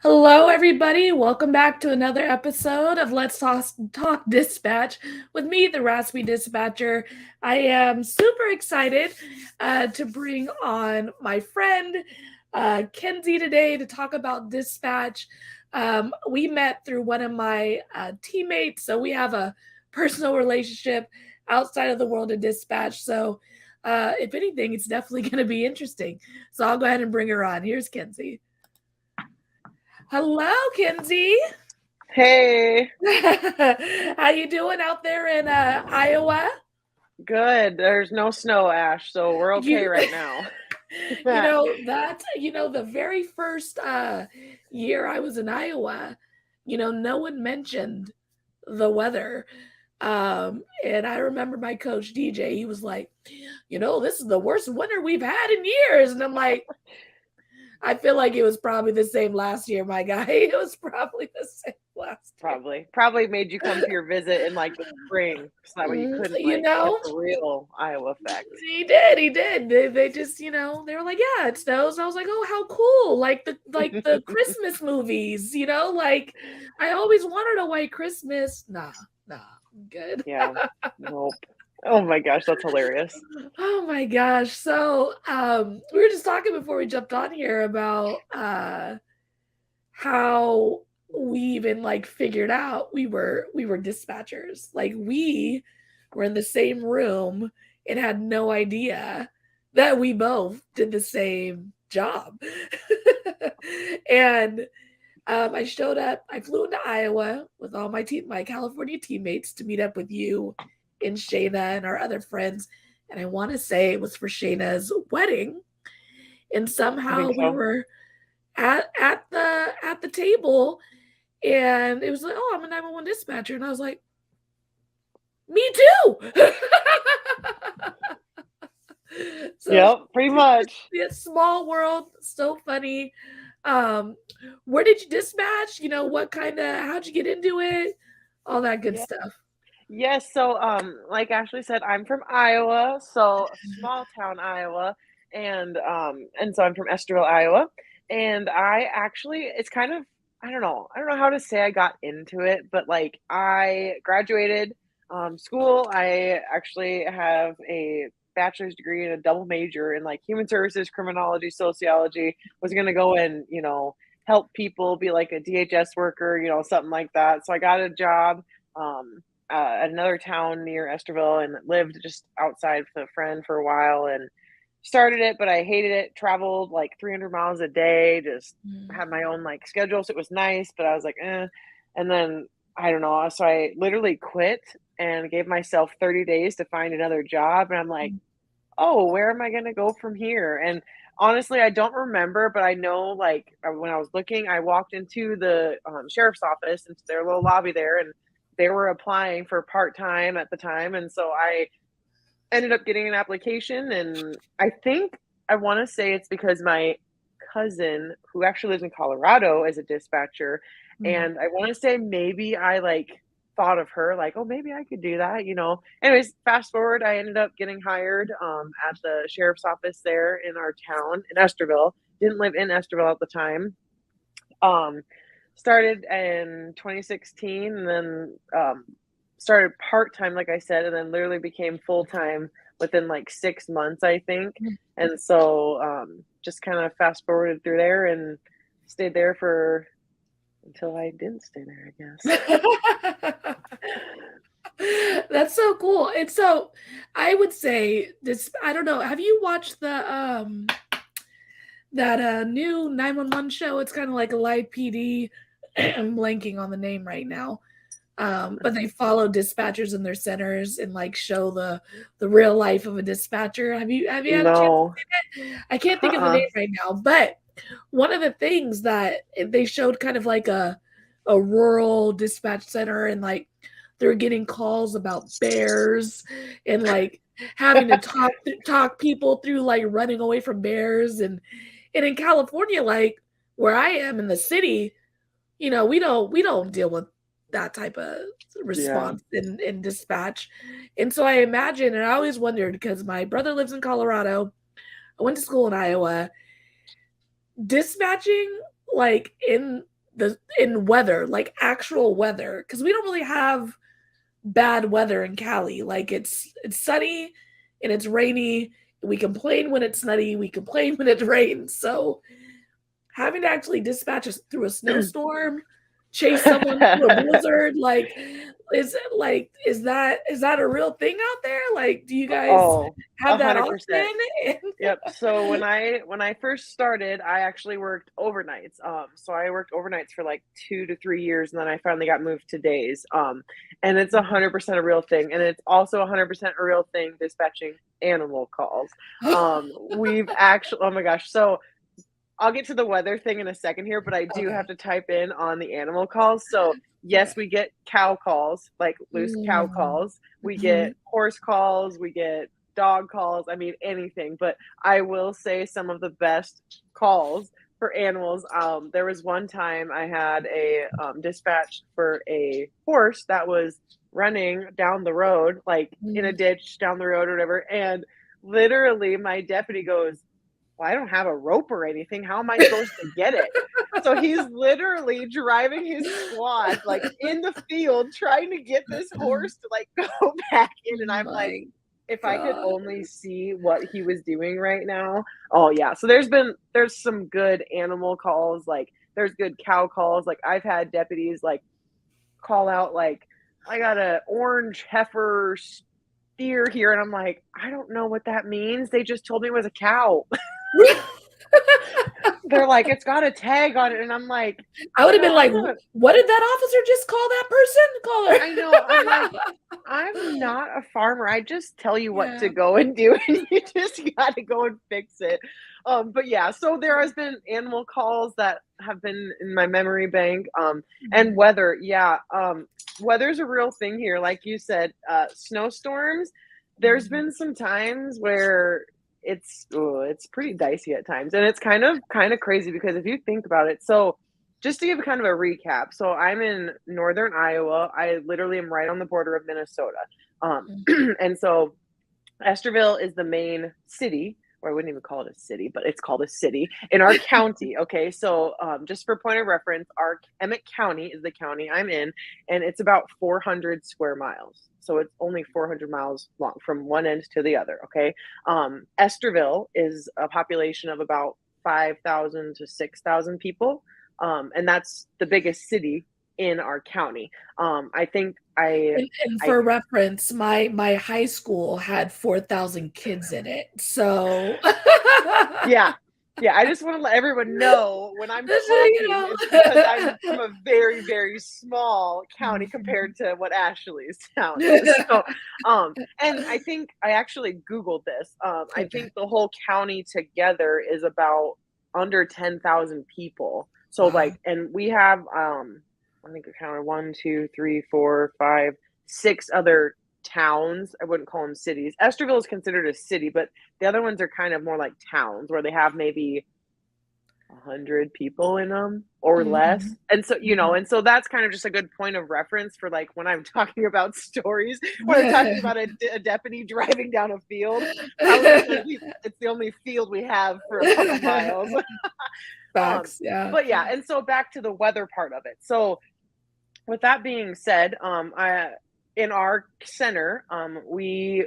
Hello, everybody. Welcome back to another episode of Let's Talk Dispatch with me, the Raspy Dispatcher. I am super excited to bring on my friend Kenzie today to talk about dispatch. We met through one of my teammates, so we have a personal relationship outside of the world of dispatch. So, if anything, it's definitely going to be interesting. So, I'll go ahead and bring her on. Here's Kenzie. Hello, Kenzie. Hey, How you doing out there in Iowa? good. There's no snow, Ash, so we're okay You right now. the very first year I was in Iowa, no one mentioned the weather. And I remember my coach DJ, he was like, this is the worst winter we've had in years. And I'm like, I feel like it was probably the same last year, my guy. It was probably the same last year. Probably made you come to your visit in like the spring, so that way you Mm, couldn't you like get know, the real Iowa effect. he did. They just, they were like, yeah, it snows. And I was like, oh, how cool. Like the Christmas movies, like I always wanted a white Christmas. Nah, I'm good. Yeah, nope. Oh my gosh, that's hilarious. Oh my gosh. So we were just talking before we jumped on here about how we even like figured out we were dispatchers. Like we were in the same room and had no idea that we both did the same job. And I showed up. I flew into Iowa with all my California teammates to meet up with you and Shayna and our other friends. And I want to say it was for Shayna's wedding. And I somehow think we so. were at the table, and it was like, oh, I'm a 911 dispatcher, and I was like, me too. So Yep, pretty much. it's small world, so funny. Um, where did you dispatch? What kind of how'd you get into it? All that good Yeah. stuff. Yes, so like Ashley said, I'm from Iowa, so small town Iowa, and so I'm from Esterville, Iowa. And I actually it's kind of I don't know how to say I got into it, but like I graduated school. I actually have a bachelor's degree and a double major in like human services, criminology, sociology. Was gonna go and, help people, be like a DHS worker, something like that. So I got a job. Um, at another town near Esterville and lived just outside with a friend for a while and started it, but I hated it. Traveled like 300 miles a day, just Mm. had my own like schedule. So it was nice, but I was like, eh. And then I don't know. So I literally quit and gave myself 30 days to find another job. And I'm like, oh, where am I going to go from here? And honestly, I don't remember, but I know like when I was looking, I walked into the sheriff's office, into their little lobby there, and they were applying for part time at the time. And so I ended up getting an application. And I think I want to say it's because my cousin, who actually lives in Colorado, is a dispatcher. Mm. And I want to say maybe I like thought of her like, oh, maybe I could do that. Anyways, fast forward, I ended up getting hired at the sheriff's office there in our town in Esterville. Didn't live in Esterville at the time. um Started in 2016, and then started part-time, like I said, and then literally became full-time within like 6 months, I think. And so just kind of fast forwarded through there and stayed there for until I didn't stay there, I guess. That's so cool. And so I would say this, I don't know, have you watched the that new 911 show? It's kind of like a live PD. I'm blanking on the name right now. But they follow dispatchers in their centers and like show the real life of a dispatcher. Have you had a chance No. to see that? I can't think of the Uh-uh. name right now, but one of the things that they showed kind of like a rural dispatch center, and like they're getting calls about bears and like having to talk people through like running away from bears. And in California, like where I am in the city, we don't deal with that type of Yeah. response in dispatch. And so I imagine, and I always wondered, because my brother lives in Colorado, I went to school in Iowa, dispatching like in in weather, like actual weather, because we don't really have bad weather in Cali. Like it's sunny and it's rainy. We complain when it's sunny. We complain when it rains. So having to actually dispatch us through a snowstorm, chase someone through a blizzard, is that a real thing out there? Like, do you guys have that 100%. often? Yep. So when I first started, I actually worked overnights. So I worked overnights for like 2 to 3 years, and then I finally got moved to days. And it's 100% a real thing, and it's also 100% a real thing dispatching animal calls. We've actually, oh my gosh, so I'll get to the weather thing in a second here, but I do have to type in on the animal calls. So yes, we get cow calls, like loose cow calls. We get horse calls. We get dog calls. I mean, anything. But I will say some of the best calls for animals. There was one time I had a dispatch for a horse that was running down the road, like in a ditch down the road or whatever. And literally my deputy goes, well, I don't have a rope or anything. How am I supposed to get it? So he's literally driving his squad like in the field trying to get this horse to like go back in. And I'm like, if I could only see what he was doing right now. Oh yeah. So there's some good animal calls. Like there's good cow calls. Like I've had deputies like call out like, I got an orange heifer steer here. And I'm like, I don't know what that means. They just told me it was a cow. They're like, it's got a tag on it, and I'm like, I would have been like, what did that officer just call that person? Call her. I know. I'm like, I'm not a farmer. I just tell you what to go and do, and you just got to go and fix it. But yeah, so there has been animal calls that have been in my memory bank. And weather, weather's a real thing here. Like you said, snowstorms. There's been some times where it's pretty dicey at times, and it's kind of crazy because if you think about it, so just to give kind of a recap, so I'm in northern Iowa. I literally am right on the border of Minnesota, and so Esterville is the main city, or I wouldn't even call it a city, but it's called a city in our county. Okay, so just for point of reference, our Emmett County is the county I'm in, and it's about 400 square miles. So it's only 400 miles long from one end to the other. Okay, Esterville is a population of about 5,000 to 6,000 people, and that's the biggest city in our county. I think and for reference, my high school had 4,000 kids in it. So yeah, I just want to let everyone know when I'm talking, it's because I'm from a very, very small county compared to what Ashley's town is. So, and I think I actually Googled this. I think the whole county together is about under 10,000 people. So like, and we have, I think I counted 1, 2, 3, 4, 5, 6 other towns. I wouldn't call them cities. Esterville is considered a city, but the other ones are kind of more like towns where they have maybe 100 people in them or less. And so, and so that's kind of just a good point of reference for like when I'm talking about stories, when I'm talking about a deputy driving down a field. It's the only field we have for a couple miles. Facts, yeah. But yeah, and so back to the weather part of it. So with that being said, in our center, we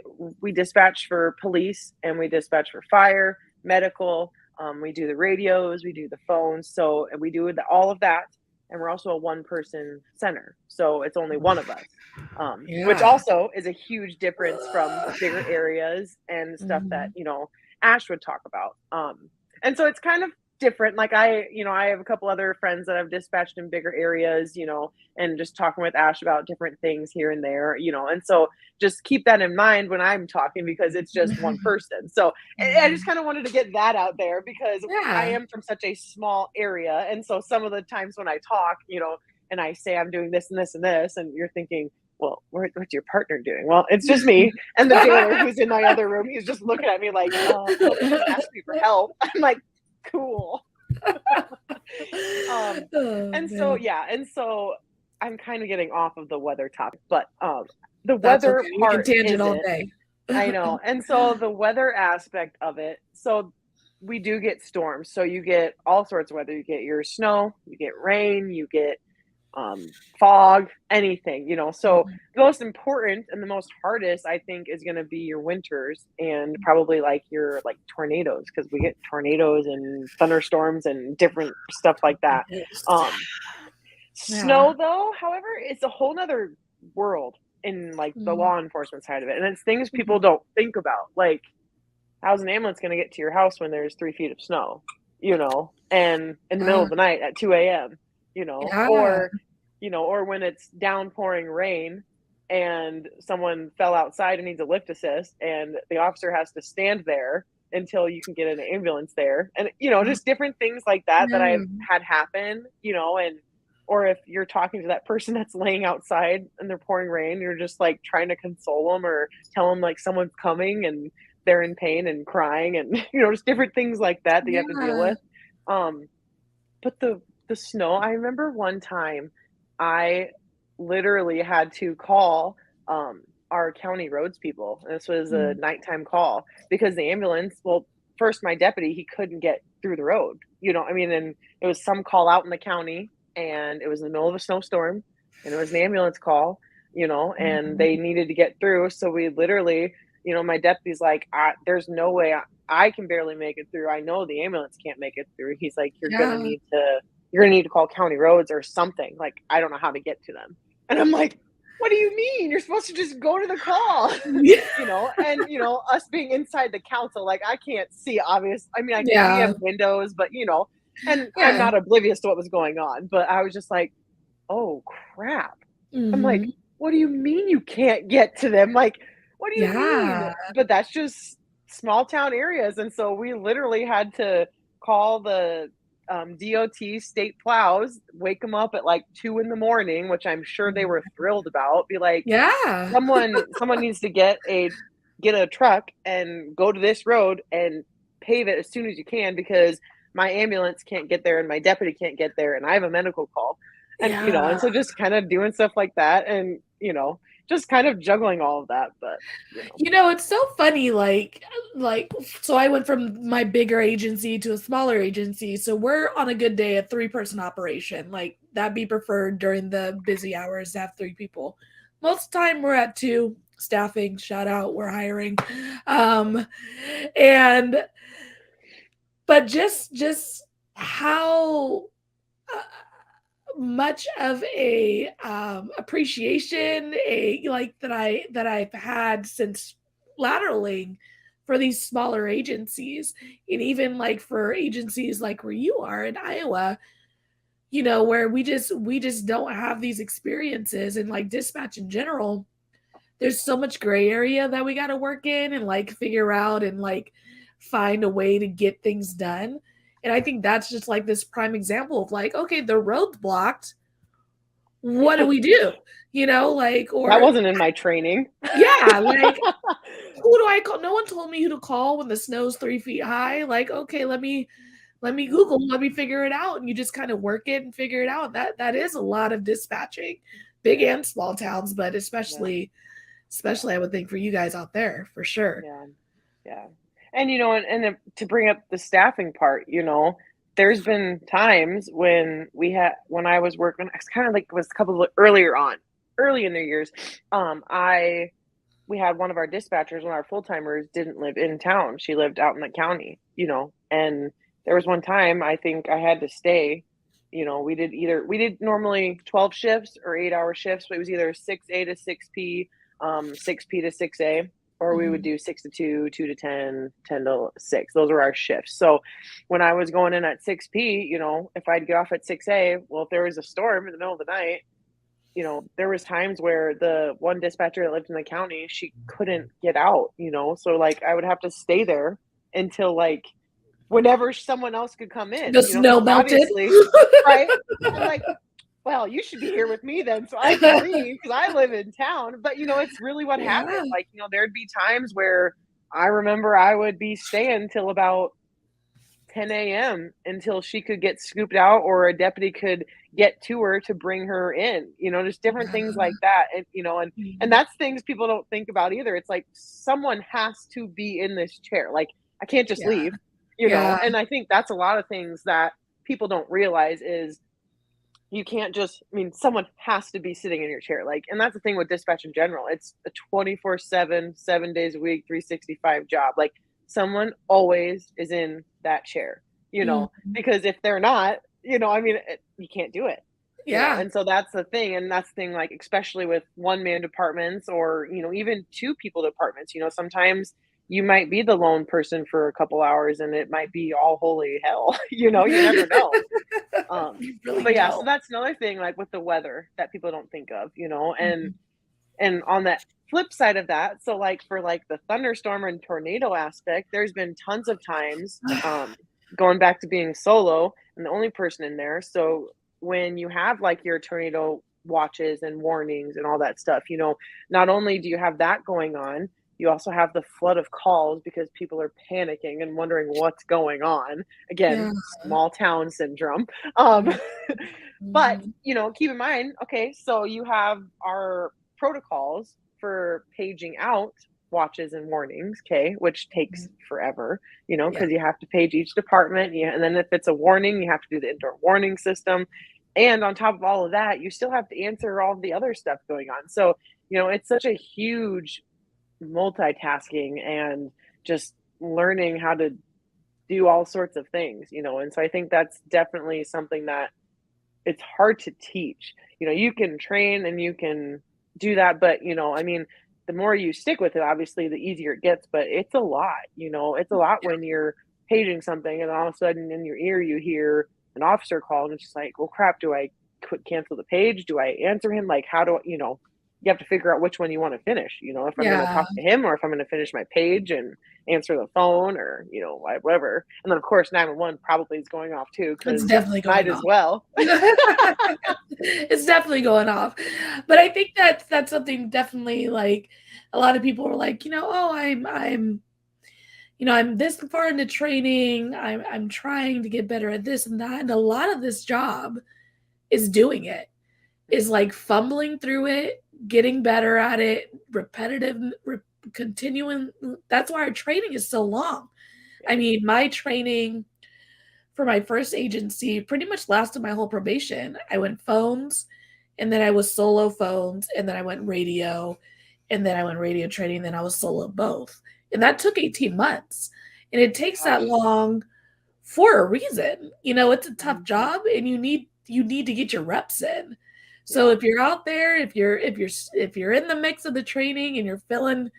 dispatch for police and we dispatch for fire, medical. We do the radios, we do the phones. So we do all of that. And we're also a one-person center. So it's only one of us, which also is a huge difference from bigger areas and stuff that, Ash would talk about. And so it's kind of different. Like I have a couple other friends that I've dispatched in bigger areas, and just talking with Ash about different things here and there, and so just keep that in mind when I'm talking because it's just one person. So I just kind of wanted to get that out there because I am from such a small area. And so some of the times when I talk, and I say I'm doing this and this and this, and you're thinking, well, what's your partner doing? Well, it's just me and the jailer who's in my other room. He's just looking at me like, ask me for help. I'm like, cool. So I'm kind of getting off of the weather topic, but the weather part we can tangent all day. I know. And so the weather aspect of it, so we do get storms. So you get all sorts of weather. You get your snow, you get rain, you get fog, anything, So Mhm. the most important and the most hardest, I think, is going to be your winters and probably like your like tornadoes because we get tornadoes and thunderstorms and different stuff like that. Yes. Um, Yeah. Snow, though, however, it's a whole nother world in like the Mhm. law enforcement side of it, and it's things people Mhm. don't think about, like how's an ambulance going to get to your house when there's 3 feet of snow, and in the middle Yeah. of the night at 2 a.m., Yeah. or when it's downpouring rain and someone fell outside and needs a lift assist and the officer has to stand there until you can get an ambulance there. And, just different things like that I've Yeah. had happen, and or if you're talking to that person that's laying outside and they're pouring rain, you're just like trying to console them or tell them like someone's coming and they're in pain and crying and just different things like that you have to deal Yeah. with. Um, but the snow, I remember one time I literally had to call, our county roads people. This was a Mm. nighttime call because the ambulance first, my deputy, he couldn't get through the road, I mean, and it was some call out in the county, and it was in the middle of a snowstorm, and it was an ambulance call, and they Mhm. needed to get through, so we literally, my deputy's like, "There's no way I can barely make it through. I know the ambulance can't make it through." He's like, Yeah. you're gonna need to call county roads or something. Like, I don't know how to get to them." And I'm like, what do you mean? You're supposed to just go to the call. Yeah. And us being inside the council, like I can't see obvious. I mean, we have Yeah. windows, but and I'm Yeah. not oblivious to what was going on, but I was just like, oh crap. I'm like, Mhm. what do you mean you can't get to them? Like, what do you mean? Yeah. But that's just small town areas. And so we literally had to call the DOT state plows, wake them up at like 2 in the morning, which I'm sure they were thrilled about. Be like, Yeah. someone needs to get a truck and go to this road and pave it as soon as you can because my ambulance can't get there and my deputy can't get there and I have a medical call. And Yeah. so just kind of doing stuff like that and just kind of juggling all of that, but It's so funny, so I went from my bigger agency to a smaller agency. So we're on a good day a 3-person operation. Like that'd be preferred during the busy hours to have 3 people. Most of the time we're at 2 staffing, shout out, we're hiring. Um and but just how much of a appreciation that I've had since lateraling for these smaller agencies, and even like for agencies like where you are in Iowa, where we just don't have these experiences, and like dispatch in general, there's so much gray area that we got to work in and like figure out and like find a way to get things done. And I think that's just like this prime example of like, okay, the road's blocked, what do we do? that Or wasn't in my training. yeah, like who do I call? No one told me who to call when the snow's 3 feet high. Like, okay, let me Google, let me figure it out. And you just kind of work it and figure it out. That is a lot of dispatching, big and small towns, but Yeah, especially I would think for you guys out there for sure. yeah, yeah. And to bring up the staffing part, there's been times when I was working, it's kind of like was a couple of early in the years. I We had one of our dispatchers, one of our full timers, didn't live in town. She lived out in the county, and there was one time I think I had to stay. We did normally 12 shifts or 8-hour shifts, but it was either 6A to 6P, 6P to 6A, or we would Mhm. do 6 to 2, 2 to 10, 10 to 6. Those were our shifts. So when I was going in at 6P, if I'd get off at 6A, well, if there was a storm in the middle of the night, there was times where the one dispatcher that lived in the county, she couldn't get out, so like I would have to stay there until like whenever someone else could come in, The snow because melted. obviously, right? I'm like, well, you should be here with me then so I can leave because I live in town. But it's really what happened. Yeah. Like, there'd be times where I remember I would be staying till about 10 a.m. until she could get scooped out or a deputy could get to her to bring her in. Just different things like that. And and Mhm. that's things people don't think about either. It's like someone has to be in this chair. Like I can't just Yeah. leave. you know, Yeah. and I think that's a lot of things that people don't realize is you can't just, I mean, someone has to be sitting in your chair. Like, and that's the thing with dispatch in general. It's a 24/7, 7 days a week, 365 job. Like, someone always is in that chair, you know, Mhm. because if they're not, you know, I mean, you can't do it, you know. Yeah. And so that's the thing. And that's the thing, like, especially with one man departments or, you know, even two people departments, you know, sometimes you might be the lone person for a couple hours and it might be all holy hell, you know, you never know. You really But yeah, so don't. that's another thing, like, with the weather that people don't think of, you know, Mhm. and on that flip side of that, so, like, for, like, the thunderstorm and tornado aspect, there's been tons of times, going back to being solo and the only person in there, so when you have, like, your tornado watches and warnings and all that stuff, you know, not only do you have that going on, you also have the flood of calls because people are panicking and wondering what's going on. Again, Yeah. small town syndrome. Um, Mhm. but, Mhm. you know, keep in mind, okay, so you have our protocols for paging out watches and warnings, okay, which takes Mhm. forever, you know, Yeah. because you have to page each department. Yeah, and then if it's a warning, you have to do the indoor warning system. And on top of all of that, you still have to answer all the other stuff going on. So, you know, it's such a huge multitasking and just learning how to do all sorts of things, you know. And so I think that's definitely something that it's hard to teach. You know, you can train and you can do that, but you know, I mean, the more you stick with it, obviously, the easier it gets. But it's a lot, you know, it's a lot when you're paging something and all of a sudden in your ear you hear an officer call and it's just like, well, crap, do I quit cancel the page? Do I answer him? Like, how do I, you know, you have to figure out which one you want to finish, you know, if I'm going to Yeah. talk to him or if I'm going to finish my page and answer the phone or, you know, whatever. And then, of course, 911 probably is going off too, It's because definitely might going as off. well. It's definitely going off. But I think that's something definitely like a lot of people are like, oh, I'm this far into training. I'm trying to get better at this and that. And a lot of this job is doing it. Is like fumbling through it, getting better at it, repetitive, continuing. That's why our training is so long. I Yeah. mean, my training for my first agency pretty much lasted my whole probation. I went phones, and then I was solo phones, and then I went radio, and then I went radio training, and then I was solo both. And that took 18 months. And it takes that Gosh. long for a reason. It's a tough Mhm. job and you need to get your reps in. So Yeah. if you're out there, if you're in the mix of the training and you're feeling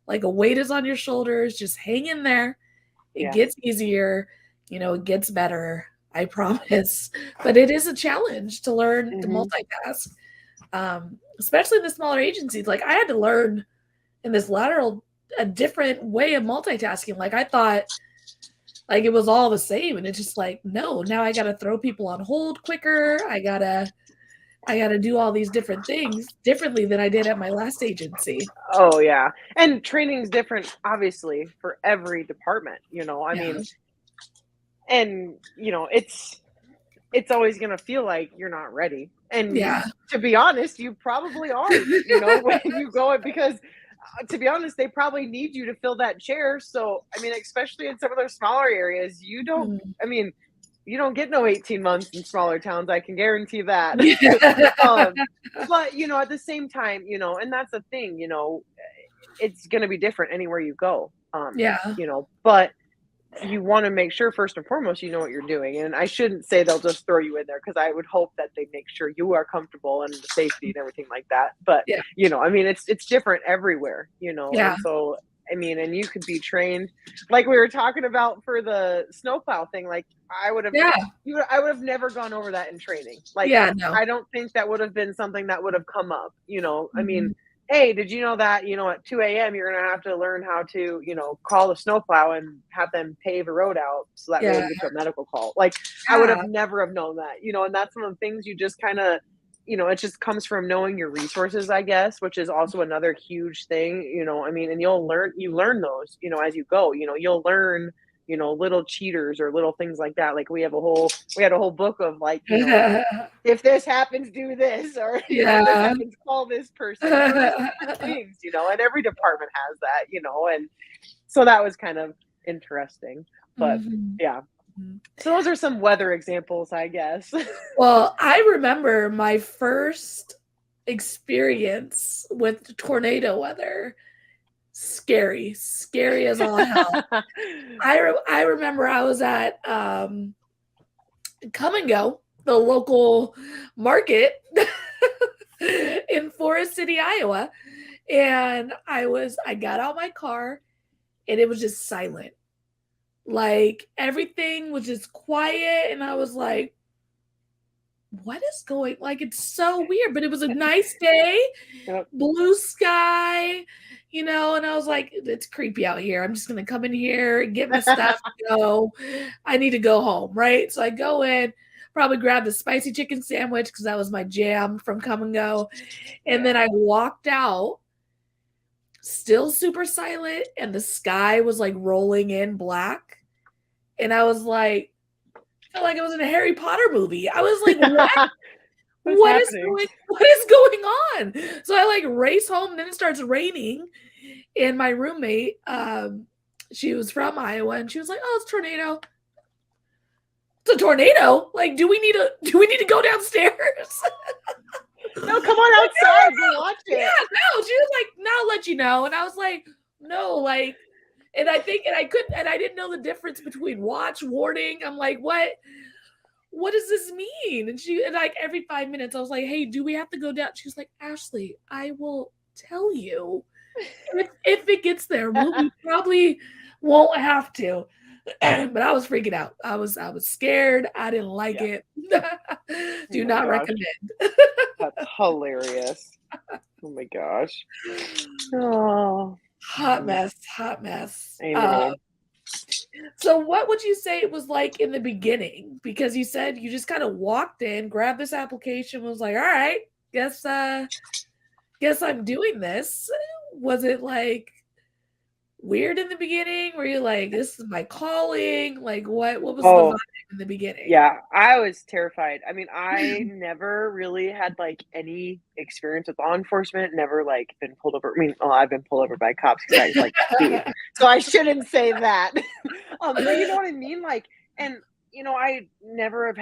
like a weight is on your shoulders, just hang in there. It Yeah. gets easier, it gets better, I promise. But it is a challenge to learn to Mhm. multitask. Especially in the smaller agencies. Like I had to learn in this lateral a different way of multitasking. Like I thought like it was all the same and it's just like no, now I got to throw people on hold quicker. I got to do all these different things differently than I did at my last agency. Oh, yeah. And training's different, obviously, for every department, you know, I Yeah. mean, and, you know, it's always gonna feel like you're not ready. And Yeah. to be honest, you probably aren't, you know, when you go it because, to be honest, they probably need you to fill that chair. So, I mean, especially in some of those smaller areas, you don't, Mm. I mean, you don't get no 18 months in smaller towns, I can guarantee that. Yeah. um, but, you know, at the same time, you know, and that's the thing, you know, it's gonna be different anywhere you go. Yeah. You know, but you want to make sure first and foremost you know what you're doing. And I shouldn't say they'll just throw you in there because I would hope that they make sure you are comfortable and the safety and everything like that. But Yeah. you know, I mean, it's different everywhere, you know. Yeah. And so I mean, and you could be trained like we were talking about for the snowplow thing. Like I would have Yeah. I would have never gone over that in training. Like Yeah. No. I don't think that would have been something that would have come up, you know. I mean, Mhm. hey, did you know that, you know, at 2 a.m. you're gonna have to learn how to, you know, call the snowplow and have them pave a road out so that way Yeah. when you get to a medical call. Like I would have Yeah. never have known that, you know, and that's one of the things you just kind of, you know, it just comes from knowing your resources, I guess, which is also another huge thing, you know. I mean, and you learn those, you know, as you go, you know, you'll learn, you know, little cheaters or little things like that. Like we had a whole book of like, you know, if this happens, do this, or you know, if this Yeah. happens, call this person. You know, just different things, you know, and every department has that, you know, and so that was kind of interesting. But Mhm. yeah. Mhm. So those are some weather examples, I guess. Well, I remember my first experience with tornado weather. Scary, scary as all hell. I remember I was at Come and Go, the local market in Forest City, Iowa, and I got out my car and it was just silent. Like everything was just quiet and I was like, what is going, like it's so weird, but it was a nice day, Yep. blue sky, and I was like, it's creepy out here. I'm just gonna come in here, get my stuff, go. I need to go home, right? So I go in, probably grab the spicy chicken sandwich because that was my jam from Come and Go. And then I walked out, still super silent, and the sky was like rolling in black. And I was like, I felt like I was in a Harry Potter movie. I was like, what? What's happening? What is going on? So I like race home, and then it starts raining. And my roommate, she was from Iowa, and she was like, "Oh, it's a tornado. It's a tornado. Like, do we need to go downstairs?" No, come on outside. We'll watch it. Yeah, no. She was like, "No, I'll let you know." And I was like, "No, like," and I couldn't, and I didn't know the difference between watch, warning. I'm like, what does this mean? And like every 5 minutes, I was like, hey, do we have to go down? She was like, Ashley, I will tell you if it gets there. We probably won't have to. But I was freaking out. I was scared. I didn't like it. Do Oh my not gosh. recommend. That's hilarious. Oh my gosh. Oh, Hot mess. I know. So what would you say it was like in the beginning? Because you said you just kind of walked in, grabbed this application, was like, all right, guess I'm doing this. Was it like weird in the beginning? Were you like, this is my calling? Like what was the Oh, vibe in the beginning? yeah, I was terrified. I mean, I never really had like any experience with law enforcement, never like been pulled over. I mean, well, I've been pulled over by cops because I like speed. So I shouldn't say that. But you know what I mean? Like, and I never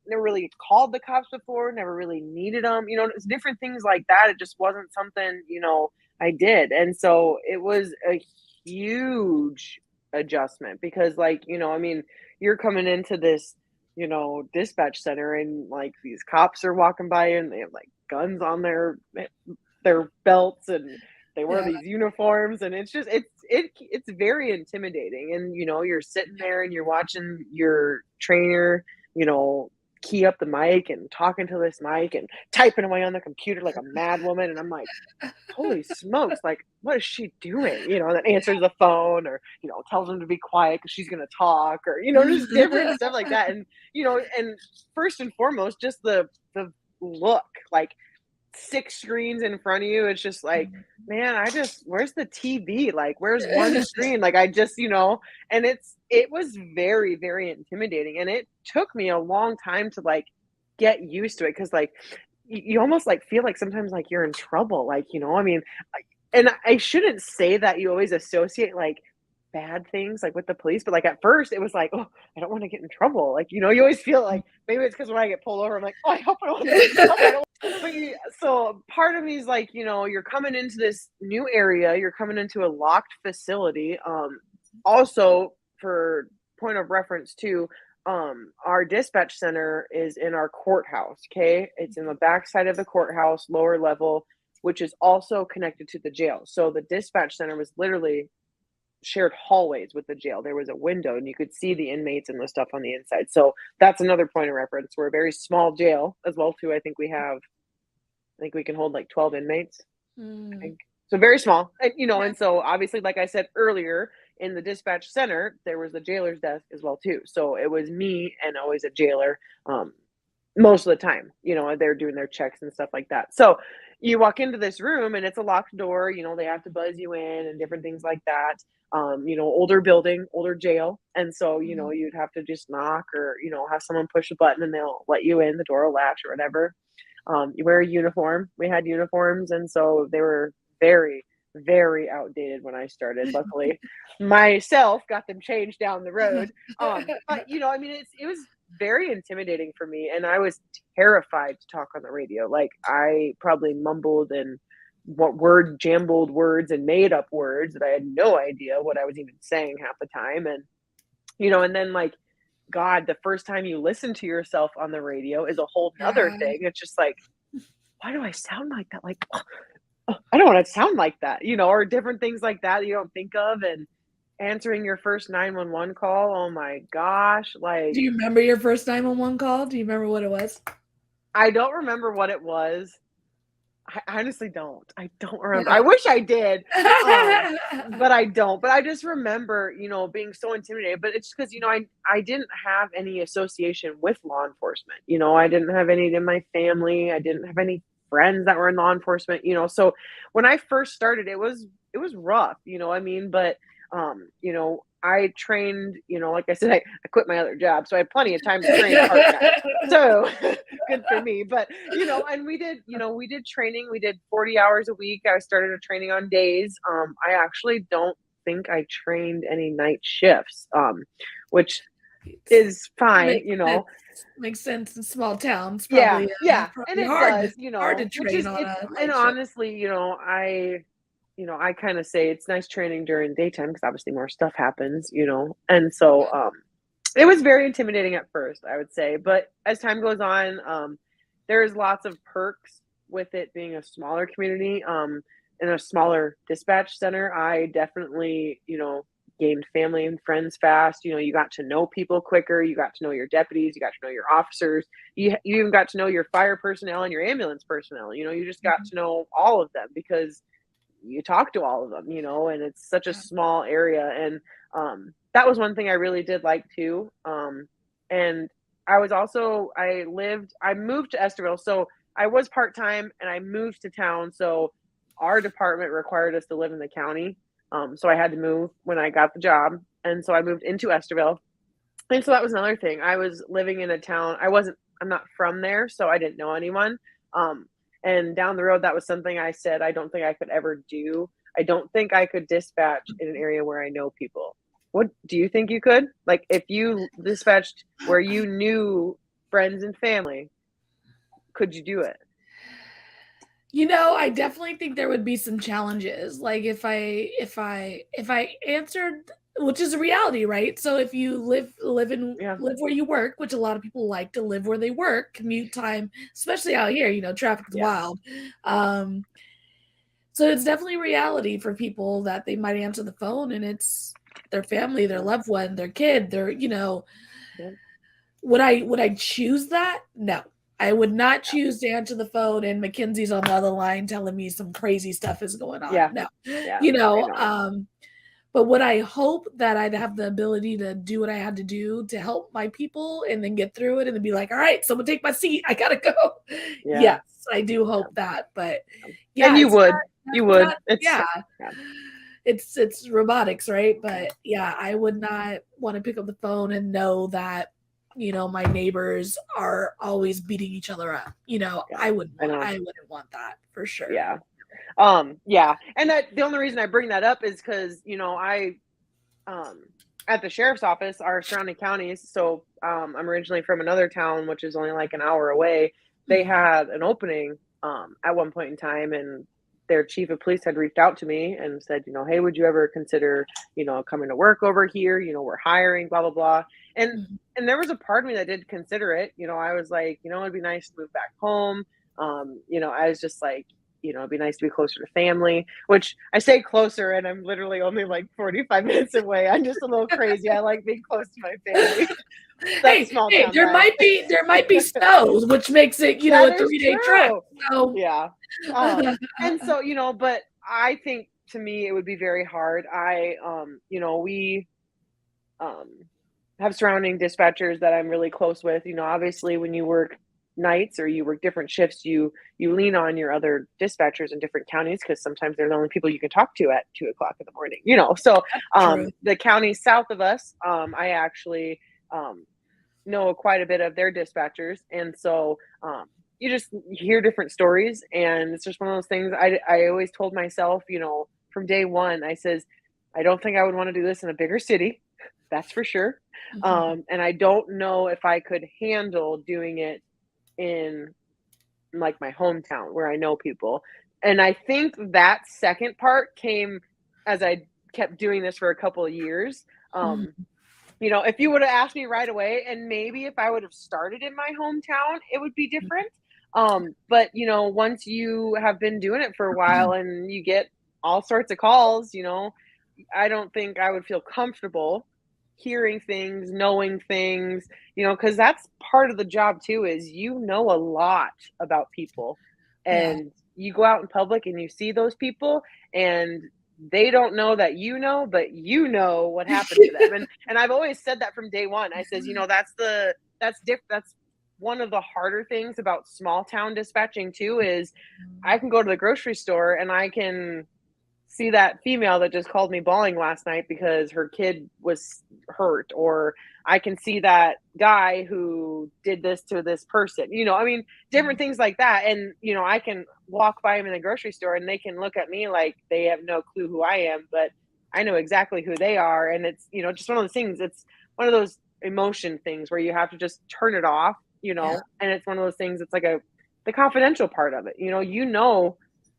really called the cops before, never really needed them. It's different things like that. It just wasn't something, I did. And so it was a huge adjustment because like, I mean, you're coming into this, dispatch center and like these cops are walking by and they have like guns on their belts and they wear Yeah. these uniforms and it's just it's very intimidating and you're sitting there and you're watching your trainer, key up the mic and talking to this mic and typing away on the computer like a mad woman and I'm like, holy smokes, like what is she doing? And then answers the phone or, tells them to be quiet because she's gonna talk or, just different stuff like that. And, and first and foremost, just the look, like 6 screens in front of you. It's just like, man, where's the TV? Like, where's one screen? Like I just, and it was very, very intimidating. And it took me a long time to like get used to it because like you almost like feel like sometimes like you're in trouble, like, I mean, and I shouldn't say that you always associate like bad things like with the police, but like at first it was like, oh, I don't want to get in trouble. Like, you always feel like maybe it's because when I get pulled over, I'm like, oh, I hope I don't want to get in trouble. So part of me is like, you're coming into this new area, you're coming into a locked facility. Also for point of reference too, our dispatch center is in our courthouse. Okay, it's in the backside of the courthouse, lower level, which is also connected to the jail. So the dispatch center was literally shared hallways with the jail. There was a window and you could see the inmates and the stuff on the inside. So that's another point of reference. We're a very small jail as well too. I think we can hold like 12 inmates. I think. So very small. And and so obviously like I said earlier, in the dispatch center, there was the jailer's desk as well too. So it was me and always a jailer most of the time. They're doing their checks and stuff like that. So you walk into this room and it's a locked door, they have to buzz you in and different things like that. Older building, older jail. And so, you'd have to just knock or, have someone push a button and they'll let you in, the door will latch or whatever. You wear a uniform. We had uniforms. And so they were very, very outdated when I started. Luckily, myself got them changed down the road. But I mean, it was very intimidating for me, and I was terrified to talk on the radio. Like I probably mumbled and jambled words and made up words that I had no idea what I was even saying half the time. And and then like God, the first time you listen to yourself on the radio is a whole nother Yeah. thing. It's just like, why do I sound like that? Like, I don't want to sound like that, or different things like that you don't think of. And answering your first 911 call, oh my gosh, like Do you remember your first 911 call? Do you remember what it was? I don't remember what it was. I honestly don't. I don't remember. Yeah. I wish I did, but I don't. But I just remember, being so intimidated. But it's because, I didn't have any association with law enforcement. I didn't have any in my family. I didn't have any friends that were in law enforcement. So when I first started, it was rough. I mean, but I trained. Like I said, I quit my other job, so I had plenty of time to train part time. So good for me. But and we did training. We did 40 hours a week. I started a training on days. I actually don't think I trained any night shifts, which is fine. Makes sense in small towns. Yeah, Probably yeah, and probably it does. hard to Which train is on it's a and night shift. honestly, I kind of say it's nice training during daytime because obviously more stuff happens. And so it was very intimidating at first, I would say, but as time goes on, there's lots of perks with it being a smaller community, in a smaller dispatch center. I definitely, gained family and friends fast. You got to know people quicker. You got to know your deputies. You got to know your officers. You even got to know your fire personnel and your ambulance personnel. You just got to know all of them because you talk to all of them, and it's such a small area. And that was one thing I really did like too. And I moved to Esterville. So I was part-time and I moved to town. So our department required us to live in the county. So I had to move when I got the job. And so I moved into Esterville. And so that was another thing. I was living in a town. I'm not from there, so I didn't know anyone. And down the road, that was something I said, I don't think I could ever do. I don't think I could dispatch in an area where I know people. What do you think you could? Like if you dispatched where you knew friends and family, could you do it? I definitely think there would be some challenges. Like if I answered, which is a reality, right? So if you Yeah. live where you work, which a lot of people like to live where they work, commute time, especially out here, traffic's Yeah. wild. So it's definitely reality for people that they might answer the phone and it's their family, their loved one, their kid, Yeah. would I choose that? No. I would not choose to answer the phone and Mackenzie's on the other line telling me some crazy stuff is going on. Yeah. No. Yeah. You I know, know. but would I hope that I'd have the ability to do what I had to do to help my people and then get through it and then be like, all right, someone take my seat. I gotta go. Yeah. Yes, I do hope that. But yeah, And you it's would. not, You would. not It's yeah. yeah. It's robotics, right? But yeah, I would not want to pick up the phone and know that my neighbors are always beating each other up. Yeah. I wouldn't I know. want that for sure. Yeah. Yeah. And the only reason I bring that up is because, I at the sheriff's office, our surrounding counties, so I'm originally from another town, which is only like an hour away. They had an opening at one point in time, and their chief of police had reached out to me and said, hey, would you ever consider, coming to work over here? We're hiring, blah, blah, blah. And Mhm. and there was a part of me that did consider it. I was like, it'd be nice to move back home. I was just like, it'd be nice to be closer to family, which I say closer, and I'm literally only like 45 minutes away. I'm just a little crazy. I like being close to my family. That's small Hey, town there life. might be snows, which makes it, That a is 3-day trek. true. So Yeah. And so, but I think to me it would be very hard. We um have surrounding dispatchers that I'm really close with. Obviously when you work nights or you work different shifts, you lean on your other dispatchers in different counties because sometimes they're the only people you can talk to at 2 o'clock in the morning. So true. the counties south of us, I actually know quite a bit of their dispatchers, and so you just hear different stories, and it's just one of those things. I always told myself, from day one, I says, I don't think I would want to do this in a bigger city. That's for sure. And I don't know if I could handle doing it in like my hometown where I know people. And I think that second part came as I kept doing this for a couple of years. Mhm. If you would have asked me right away, and maybe if I would have started in my hometown, it would be different. But once you have been doing it for a while and you get all sorts of calls, I don't think I would feel comfortable hearing things, knowing things, because that's part of the job too, is a lot about people. Yeah. And you go out in public and you see those people and they don't know that but what happened to them. And I've always said that from day one. I says, that's one of the harder things about small town dispatching too, is I can go to the grocery store and I can see that female that just called me bawling last night because her kid was hurt, or I can see that guy who did this to this person, different things like that. And I can walk by them in the grocery store and they can look at me like they have no clue who I am, but I know exactly who they are. And it's just one of those things. It's one of those emotion things where you have to just turn it off, Yeah. and it's one of those things. It's like the confidential part of it,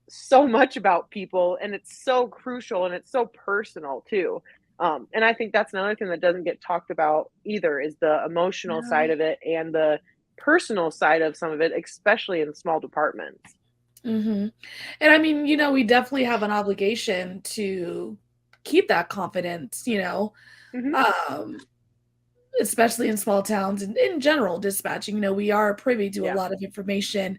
so much about people, and it's so crucial and it's so personal too. And I think that's another thing that doesn't get talked about either, is the emotional side No. of it and the personal side of some of it, especially in small departments. And I mean, we definitely have an obligation to keep that confidence, Hmm. um, especially in small towns and in general dispatching. We are privy to a Yeah. lot of information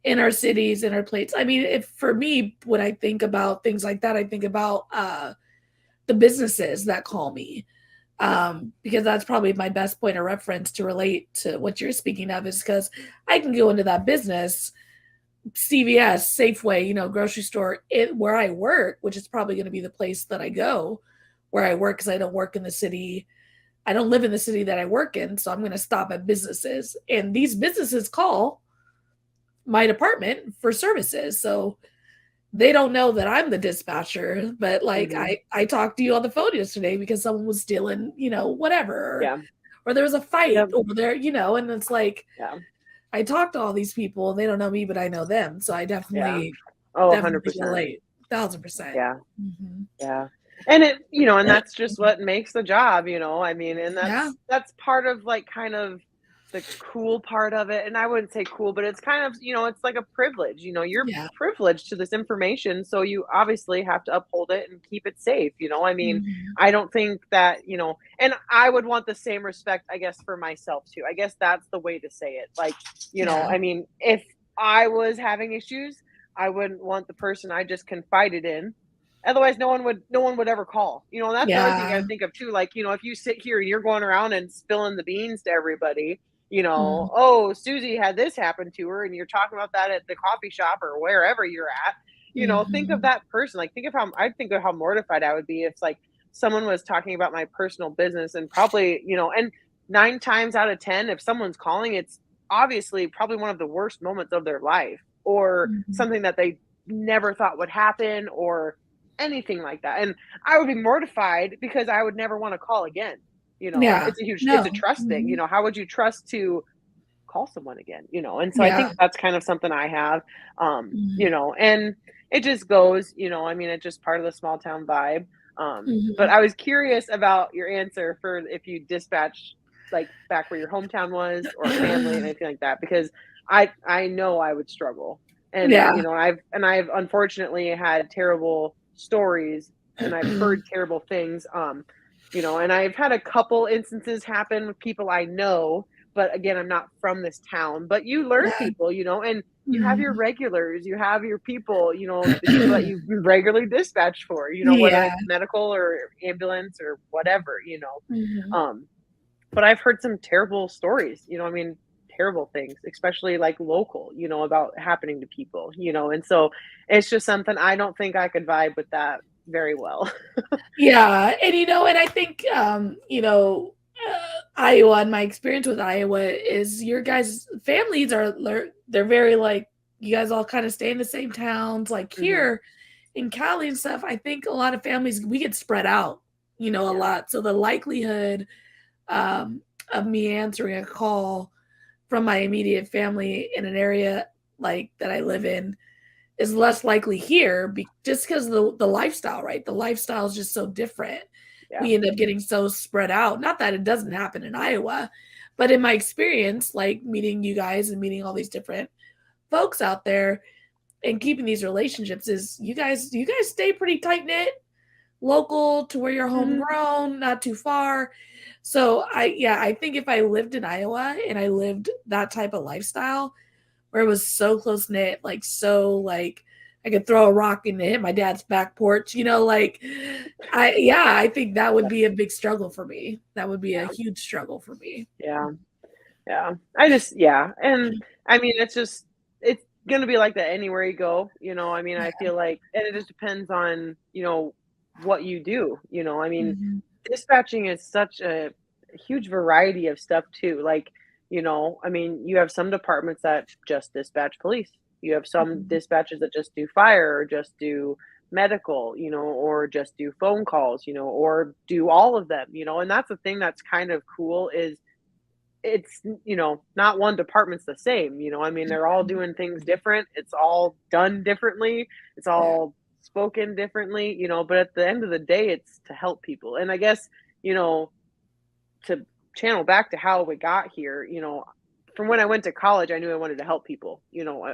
in our cities, in our plates. I mean, if for me, when I think about things like that, I think about the businesses that call me. Because that's probably my best point of reference to relate to what you're speaking of, is because I can go into that business, CVS, Safeway, grocery store, where I work, which is probably going to be the place that I go where I work, because I don't work in the city. I don't live in the city that I work in. So I'm going to stop at businesses. And these businesses call my department for services. So they don't know that I'm the dispatcher, but like Hmm. I talked to you on the phone yesterday because someone was stealing, whatever, Yeah. or there was a fight Yep. over there, and it's like Yeah. I talk to all these people and they don't know me, but I know them. So I Yeah. definitely, Oh, definitely 100%. relate. 1,000%. Yeah. Hmm. Yeah. And and that's just what makes the job, I mean, and Yeah. that's part of like kind of the cool part of it. And I wouldn't say cool, but it's kind of, it's like a privilege. You're Yeah. privileged to this information, so you obviously have to uphold it and keep it safe, I mean, Hmm. I don't think that, and I would want the same respect, I guess, for myself too. I guess that's the way to say it. Like, Yeah. I mean, if I was having issues, I wouldn't want the person I just confided in. Otherwise, no one would ever call. And that's another thing I Yeah. think of too. Like, if you sit here and you're going around and spilling the beans to everybody, Mhm. oh, Susie had this happen to her, and you're talking about that at the coffee shop or wherever you're at. Think of Mhm. that person. Like, think of how mortified I would be if like someone was talking about my personal business, and probably, and 9 times out of 10, if someone's calling, it's obviously probably one of the worst moments of their life, or Mhm. something that they never thought would happen, or anything like that. And I would be mortified because I would never want to call again. Yeah. It's a No. trust thing. Mhm. How would you trust to call someone again? And so I Yeah. think that's kind of something I have, Mhm. and it just goes, I mean, it's just part of the small town vibe. But Mhm. I was curious about your answer for if you dispatch like back where your hometown was, or family and anything like that, because I know I would struggle. And Yeah. I've unfortunately had terrible stories, and I've heard terrible things, and I've had a couple instances happen with people I know, but again, I'm not from this town. But you learn Yeah. people, and you have your Mhm. regulars, you have your people, the people that you regularly dispatch for, whether Yeah. it's medical or ambulance or whatever, Mhm. um but I've heard some terrible stories, I mean, terrible things, especially like local, about happening to people, and so it's just something I don't think I could vibe with that very well. Yeah, and, and I think, Iowa, and my experience with Iowa is your guys' families they're very, like, you guys all kinda stay in the same towns. Like, Hmm. here in Cali and stuff, I think a lot of families, we get spread out, a lot. So the likelihood um, of me answering a call from my immediate family in an area like that I live in is less likely here just because the lifestyle, right? The lifestyle is just so different. Yeah. We end up getting so spread out. Not that it doesn't happen in Iowa, but in my experience, like meeting you guys and meeting all these different folks out there and keeping these relationships is you guys stay pretty tight knit, local to where you're homegrown, not too far. So I think if I lived in Iowa and I lived that type of lifestyle where it was so close knit, like I could throw a rock and hit my dad's back porch, I think that would be a big struggle for me. That would be a huge struggle for me. Yeah. Yeah. And I mean, it's gonna be like that anywhere you go, I mean, I feel like, and it just depends on, what you do, I mean, Mhm. dispatching is such a huge variety of stuff too. Like, I mean, you have some departments that just dispatch police. You have some Mhm. dispatches that just do fire or just do medical, or just do phone calls, or do all of them, and that's the thing that's kind of cool is it's, not one department's the same, I mean, they're all doing things different. It's all done differently. It's Yeah. all spoken differently, but at the end of the day, it's to help people. And I guess, you know, to channel back to how we got here, from when I went to college, I knew I wanted to help people.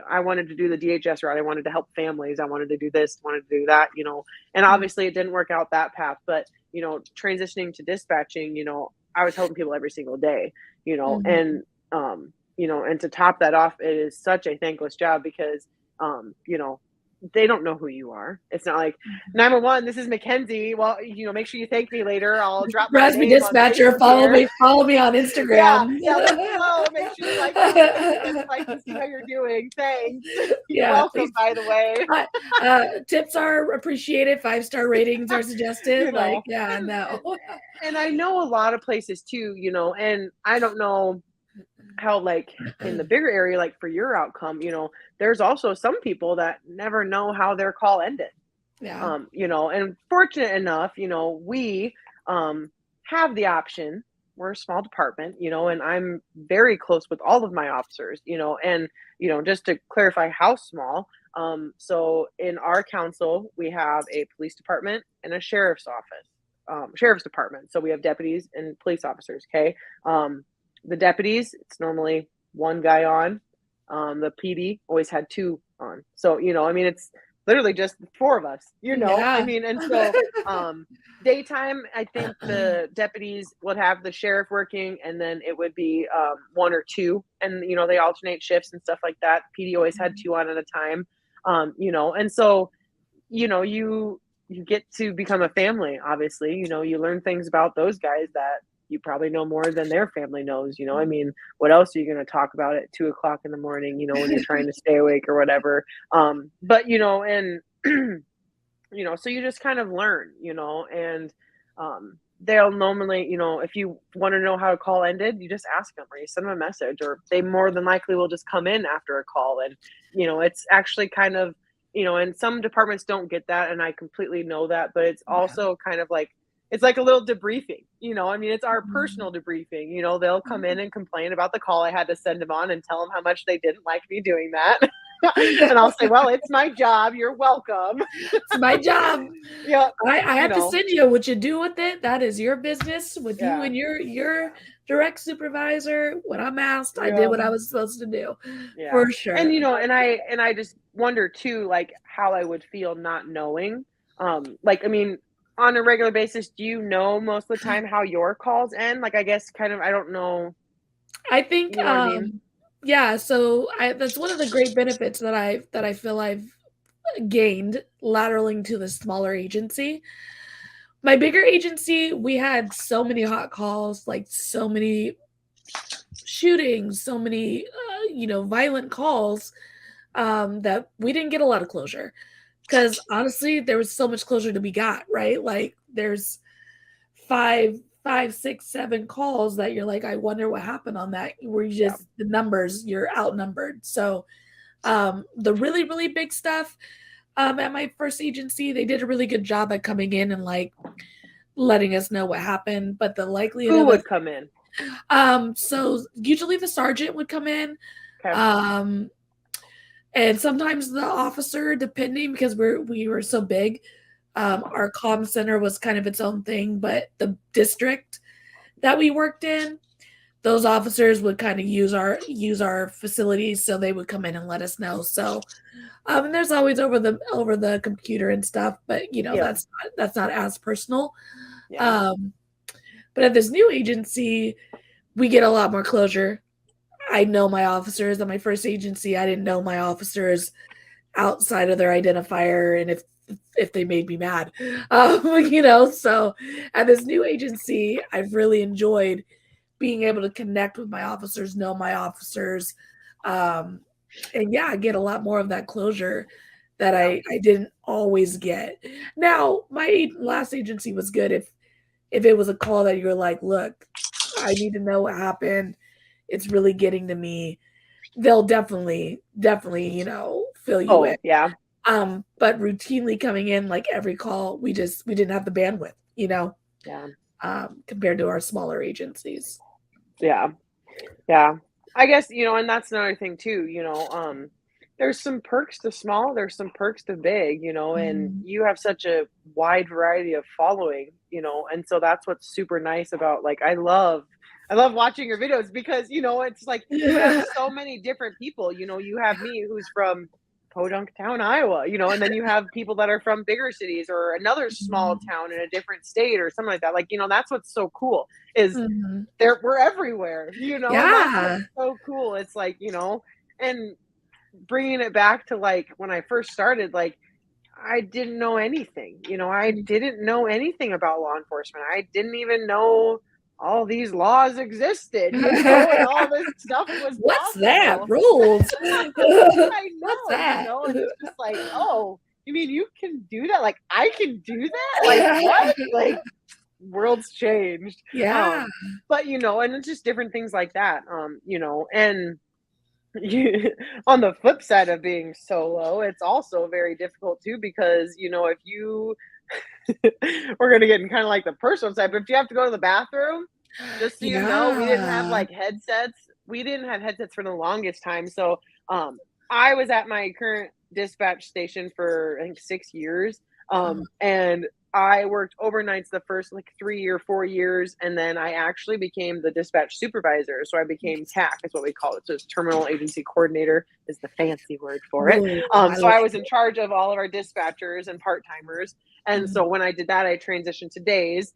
I wanted to do the DHS route. I wanted to help families. I wanted to do this, wanted to do that, and Yeah. obviously it didn't work out that path. But, transitioning to dispatching, I was helping people every single day, Mhm. and, and to top that off, it is such a thankless job because, they don't know who you are. It's not like 911. This is Mackenzie. Well, make sure you thank me later. I'll drop my Raspy name on Dispatcher, Facebook here. follow me on Yeah, Instagram. yeah, let me know. Make sure you like me on Facebook. Like to see how you're doing. Thanks. You're Yeah, welcome, please. by the way. Uh, Tips are appreciated. 5-star ratings are suggested. You Like, know, yeah, and no. and I know a lot of places too. And I don't know how, like, in the bigger area, like for your outcome, there's also some people that never know how their call ended. Yeah. And fortunate enough, we have the option. We're a small department, and I'm very close with all of my officers, and just to clarify how small. So in our council, we have a police department and a sheriff's office, sheriff's department. So we have deputies and police officers. Okay, the deputies, it's normally one guy on. The PD always had two on. So I mean, it's literally just four of us, I Yeah. mean, and so daytime, I think the deputies would have the sheriff working, and then it would be one or two, and they alternate shifts and stuff like that. PD always had two on at a time. And so you get to become a family. Obviously, you learn things about those guys that you probably know more than their family knows. I mean, what else are you going to talk about at 2 o'clock in the morning, when you're trying to stay awake or whatever. But and so you just kind of learn, and they'll normally, if you want to know how a call ended, you just ask them or you send them a message, or they more than likely will just come in after a call. And it's actually kind of, and some departments don't get that, and I completely know that, but it's Yeah. also kind of like, it's like a little debriefing, I mean, it's our Mhm. personal debriefing. They'll come in and complain about the call I had to send them on and tell them how much they didn't like me doing that. And I'll say, well, it's my job. You're welcome. It's my job. Yeah, I you have to know, send you what you do with it. That is your business with you yeah, and your yeah, direct supervisor. When I'm asked, I did yeah, what I was supposed to do. yeah. For And sure. I just wonder too, like how I would feel not knowing. Like, I mean, on a regular basis, do you know most of the time how your calls end? Like, I guess kind of, I don't know, I think you know what I mean? yeah, so that's one of the great benefits that I feel I've gained lateraling to the smaller agency. My bigger agency, we had so many hot calls, like so many shootings, so many violent calls that we didn't get a lot of closure. Because honestly, there was so much closure to be got, right? Like there's five, 6, 7 calls that you're like, I wonder what happened on that. Where you Yeah. just the numbers, you're outnumbered. So the really, really big stuff. At my first agency, they did a really good job at coming in and like letting us know what happened. But the likelihood Who of would us, come in? so usually the sergeant would come in, Okay. and sometimes the officer, depending because we were so big. Our comm center was kind of its own thing, but the district that we worked in, those officers would kind of use our facilities, so they would come in and let us know. So, and there's always over the computer and stuff, but Yeah. that's not as personal. Yeah. Um, but at this new agency, we get a lot more closure. I know my officers. At my first agency, I didn't know my officers outside of their identifier, and if they made me mad, So at this new agency, I've really enjoyed being able to connect with my officers, know my officers, and yeah, I get a lot more of that closure that I didn't always get. Now, my last agency was good if it was a call that you're like, look, I need to know what happened. It's really getting to me. They'll definitely, fill you in. Oh, yeah. But routinely coming in like every call, we didn't have the bandwidth, Yeah. compared to our smaller agencies. Yeah. Yeah. I guess, and that's another thing too, there's some perks to small, there's some perks to big, and Mhm. you have such a wide variety of following, and so that's what's super nice about like I love watching your videos because, it's like you have so many different people, you have me who's from Podunk Town, Iowa, and then you have people that are from bigger cities or another small Mhm. town in a different state or something like that. Like, that's what's so cool is Mhm. we're everywhere, and that's what's Yeah. so cool. It's like, and bringing it back to like when I first started, like I didn't know anything. I didn't know anything about law enforcement. I didn't even know all these laws existed, and all this stuff was What's that? possible. Rules. I What's know, that? and it's just like, oh, you mean you can do that? Like I can do that? Like what? Like world's changed. Yeah. But and it's just different things like that. And you, on the flip side of being solo, it's also very difficult too because if you we're gonna get in kind of like the personal side, but if you have to go to the bathroom, just so you know, we didn't have Yeah. like headsets. We didn't have headsets for the longest time. So I was at my current dispatch station for I think 6 years. And I worked overnights the first like 3 or 4 years, and then I actually became the dispatch supervisor. So I became TAC, is what we call it. So it's terminal agency coordinator is the fancy word for it. Ooh, I So I like was in charge of all of our dispatchers and part timers. And it. so when I did that, I transitioned to days.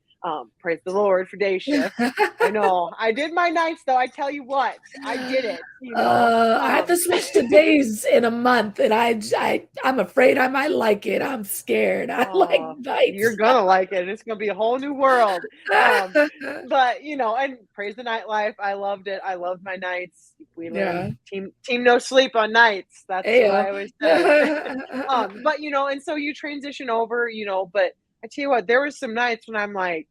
Praise the Lord for day shift. I know I did my nights though. I tell you what, I did it. I had to switch to days in a month, and I'm afraid I might like it. I'm scared. I like Oh, you're nights. gonna like it. It's gonna be a whole new world. But and praise the nightlife. I loved it. I loved my nights. We learned Yeah. team no sleep on nights. That's what Ayo. I always say. But and so you transition over, but I tell you what, there was some nights when I'm like,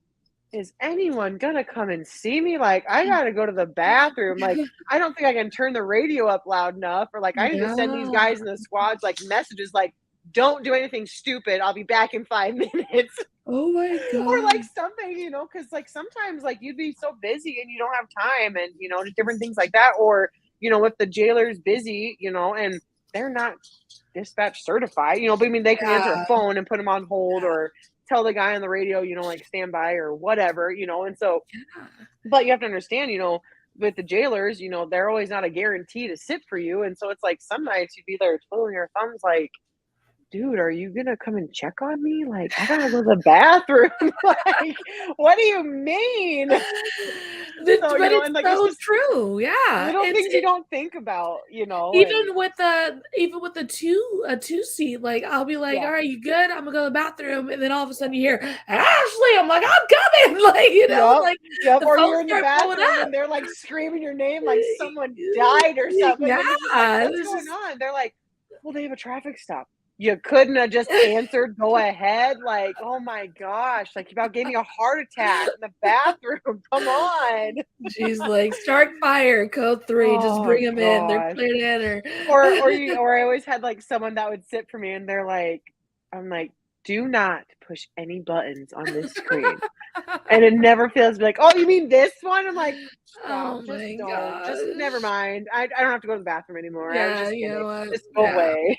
is anyone gonna come and see me? Like, I gotta go to the bathroom. Like, I don't think I can turn the radio up loud enough, or like, I need to send these Yeah. guys in the squads like messages like, don't do anything stupid. I'll be back in 5 minutes. Oh my Or god. like something, because like sometimes like you'd be so busy and you don't have time and just different things like that. Or, if the jailer's busy, and they're not dispatch certified, but I mean they can answer a Yeah. phone and put them on hold or tell the guy on the radio, like stand by or whatever, and so Yeah. but you have to understand, with the jailers, they're always not a guarantee to sit for you. And so it's like some nights you'd be there twiddling your thumbs like, dude, are you gonna come and check on me? Like, I gotta go to the bathroom. Like, what do you mean? So, But it's and like it's so just true. Yeah. little It's things you don't think about, and even with the two seat, like I'll be like, yeah. all right, you good? I'm gonna go to the bathroom, and then all of a sudden you hear Ashley. I'm like, I'm coming, like Yep. like Yep. the Or phone you're in the start blowing bathroom up. and they're like screaming your name like someone died or something. Yeah, And you're just like, what's this going is on? They're like, well, they have a traffic stop. you couldn't have just answered, go ahead. Like, oh my gosh, like you about gave me a heart attack in the bathroom. Come on. She's like, start fire, code 3, just Oh bring them in. They're gosh. cleared in. Or I always had like someone that would sit for me and they're like, I'm like, do not push any buttons on this screen. And it never fails to be like, oh, you mean this one? I'm like, stop, Oh just my don't, just never gosh. mind. I don't have to go to the bathroom anymore. I was Yeah, just you know kidding. what? Just go Yeah. away.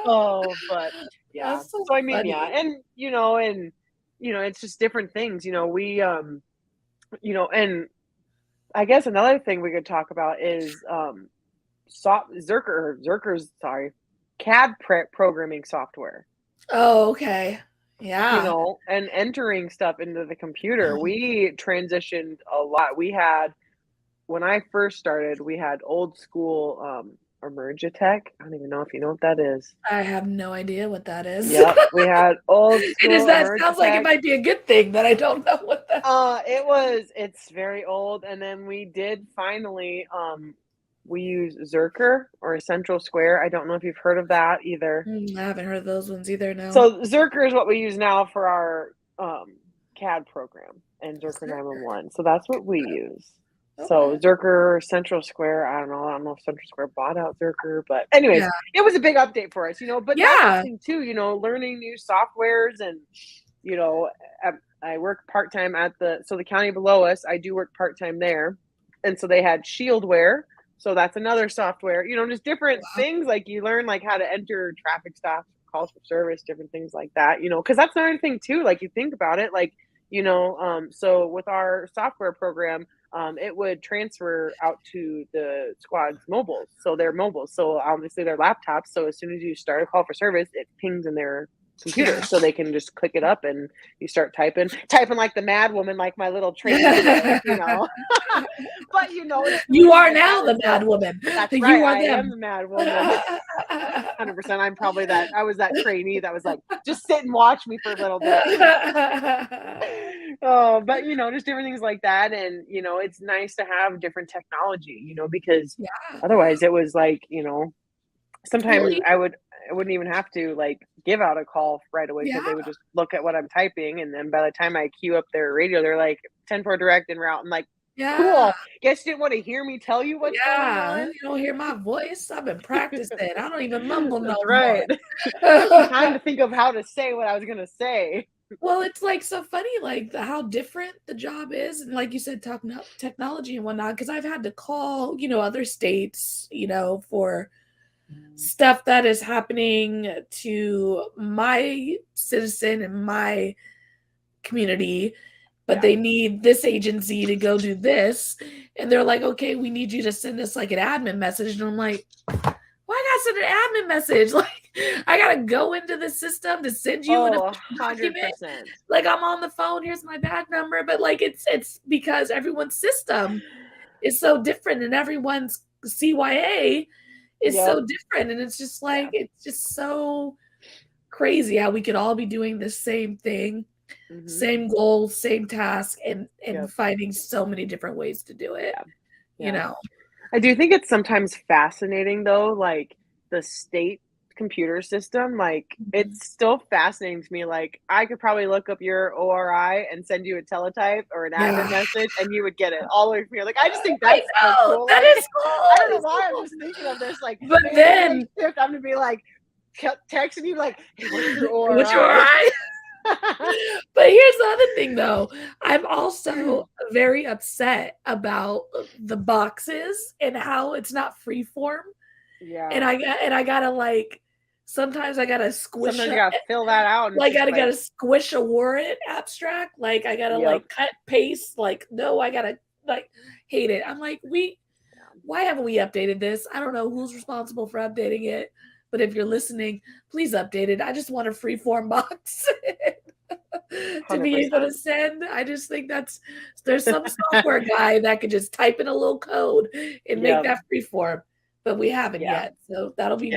Oh, but yeah. That's so So I mean, yeah, funny. and it's just different things. We and I guess another thing we could talk about is Zerker's sorry, CAD programming software. Oh, okay. Yeah. And entering stuff into the computer. We transitioned a lot. When I first started, we had old school Emergitech. I don't even know if you know what that is. I have no idea what that is. Yep, we had old And is school that sounds like it Emergitech. might be a good thing that I don't know what that It's very old, and then we did finally we use Zerker or Central Square. I don't know if you've heard of that either. I haven't heard of those ones either, no. So Zerker is what we use now for our CAD program and Zerker 911. So that's what we use. So Okay. Zerker, Central Square, I don't know if Central Square bought out Zerker, but anyways, Yeah. it was a big update for us, but that's Yeah. the thing too, learning new softwares and, I work part-time so the county below us, I do work part-time there. And so they had Shieldware. So that's another software, just different things like you learn like how to enter traffic stops, calls for service, different things like that, because that's another thing too. Like you think about it, like, so with our software program, it would transfer out to the squad's mobiles. So they're mobiles. So obviously they're laptops. So as soon as you start a call for service, it pings in their computer. Yeah. So they can just click it up and you start typing like the mad woman, like my little trainee way, But You are now the mad woman. That's You right. are I them. am the mad woman. 100%. I'm probably that. I was that trainee that was like, just sit and watch me for a little bit. Oh, but just different things like that. And, it's nice to have different technology, because otherwise it was like, sometimes I wouldn't even have to like give out a call right away because they would just look at what I'm typing. And then by the time I queue up their radio, they're like 10-4 direct en route. I'm like, cool. Guess you didn't want to hear me tell you what's going on. You don't hear my voice. I've been practicing. I don't even mumble no right. more. Time to think of how to say what I was gonna say. Well, it's like so funny, like how different the job is, and like you said, talking about technology and whatnot. Because I've had to call, other states, for stuff that is happening to my citizen and my community, but they need this agency to go do this. And they're like, okay, we need you to send us like an admin message. And I'm like, why I gotta send an admin message? Like, I gotta go into the system to send you an 100%. Like, I'm on the phone, here's my badge number. But like it's because everyone's system is so different and everyone's CYA is so different. And it's just like, it's just so crazy how we could all be doing the same thing. Same goal, same task, and finding so many different ways to do it. I do think it's sometimes fascinating though, like the state computer system, like it's still fascinating to me. Like I could probably look up your ORI and send you a teletype or an admin message and you would get it all the way from here. Like I just think that's so cool. That like, is cool. I don't know why I'm just thinking of this. Like, but then I'm gonna be like texting you like, hey, what's your ORI? What's your ORI? But here's the other thing though. I'm also very upset about the boxes and how it's not free form. Yeah. And I gotta like sometimes I gotta squish. Sometimes you gotta fill that out. Like I gotta squish a warrant abstract. Like I gotta like cut paste. Like no, I gotta like hate it. I'm like why haven't we updated this? I don't know who's responsible for updating it. But if you're listening, please update it. I just want a free form box to be able to send. I just think there's some software guy that could just type in a little code and make that free form, but we haven't yet. So that'll be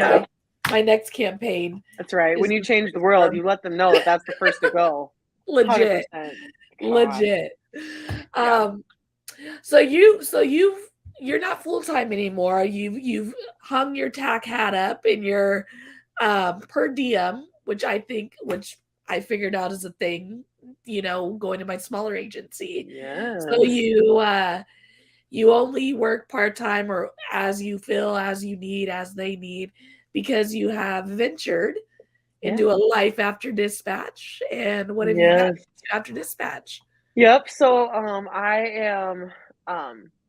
my next campaign. That's right. When you change the world, you let them know that that's the first to go. Legit. 100%. Legit. So you're not full-time anymore. You've hung your TAC hat up and you're per diem, which I figured out is a thing, going to my smaller agency. So Yes. you only work part-time or as you feel, as you need, as they need, because you have ventured Yeah. into a life after dispatch. And what have you got Yes. after dispatch? Yep. So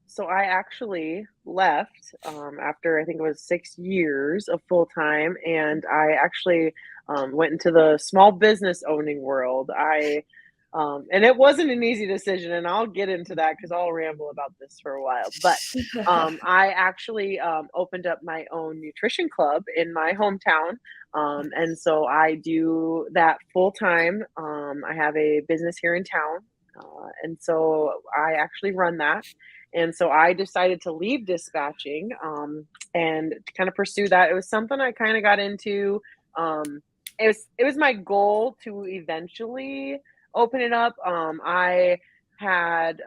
so I actually left after I think it was 6 years of full time, and I actually went into the small business owning world. And it wasn't an easy decision, and I'll get into that because I'll ramble about this for a while. But I actually opened up my own nutrition club in my hometown. And so I do that full time. I have a business here in town, and so I actually run that. And so I decided to leave dispatching and to kind of pursue that. It was something I kind of got into. It was my goal to eventually open it up. I had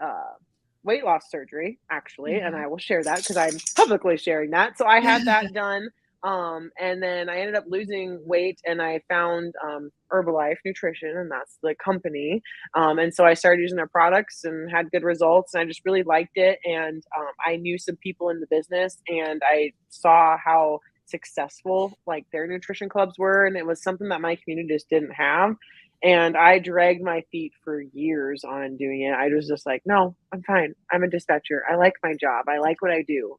weight loss surgery actually, and Mhm. I will share that because I'm publicly sharing that. So I had that done. And then I ended up losing weight, and I found Herbalife Nutrition, and that's the company. And so I started using their products and had good results, and I just really liked it. And I knew some people in the business, and I saw how successful like their nutrition clubs were, and it was something that my community just didn't have. And I dragged my feet for years on doing it. I was just like, no, I'm fine. I'm a dispatcher. I like my job. I like what I do.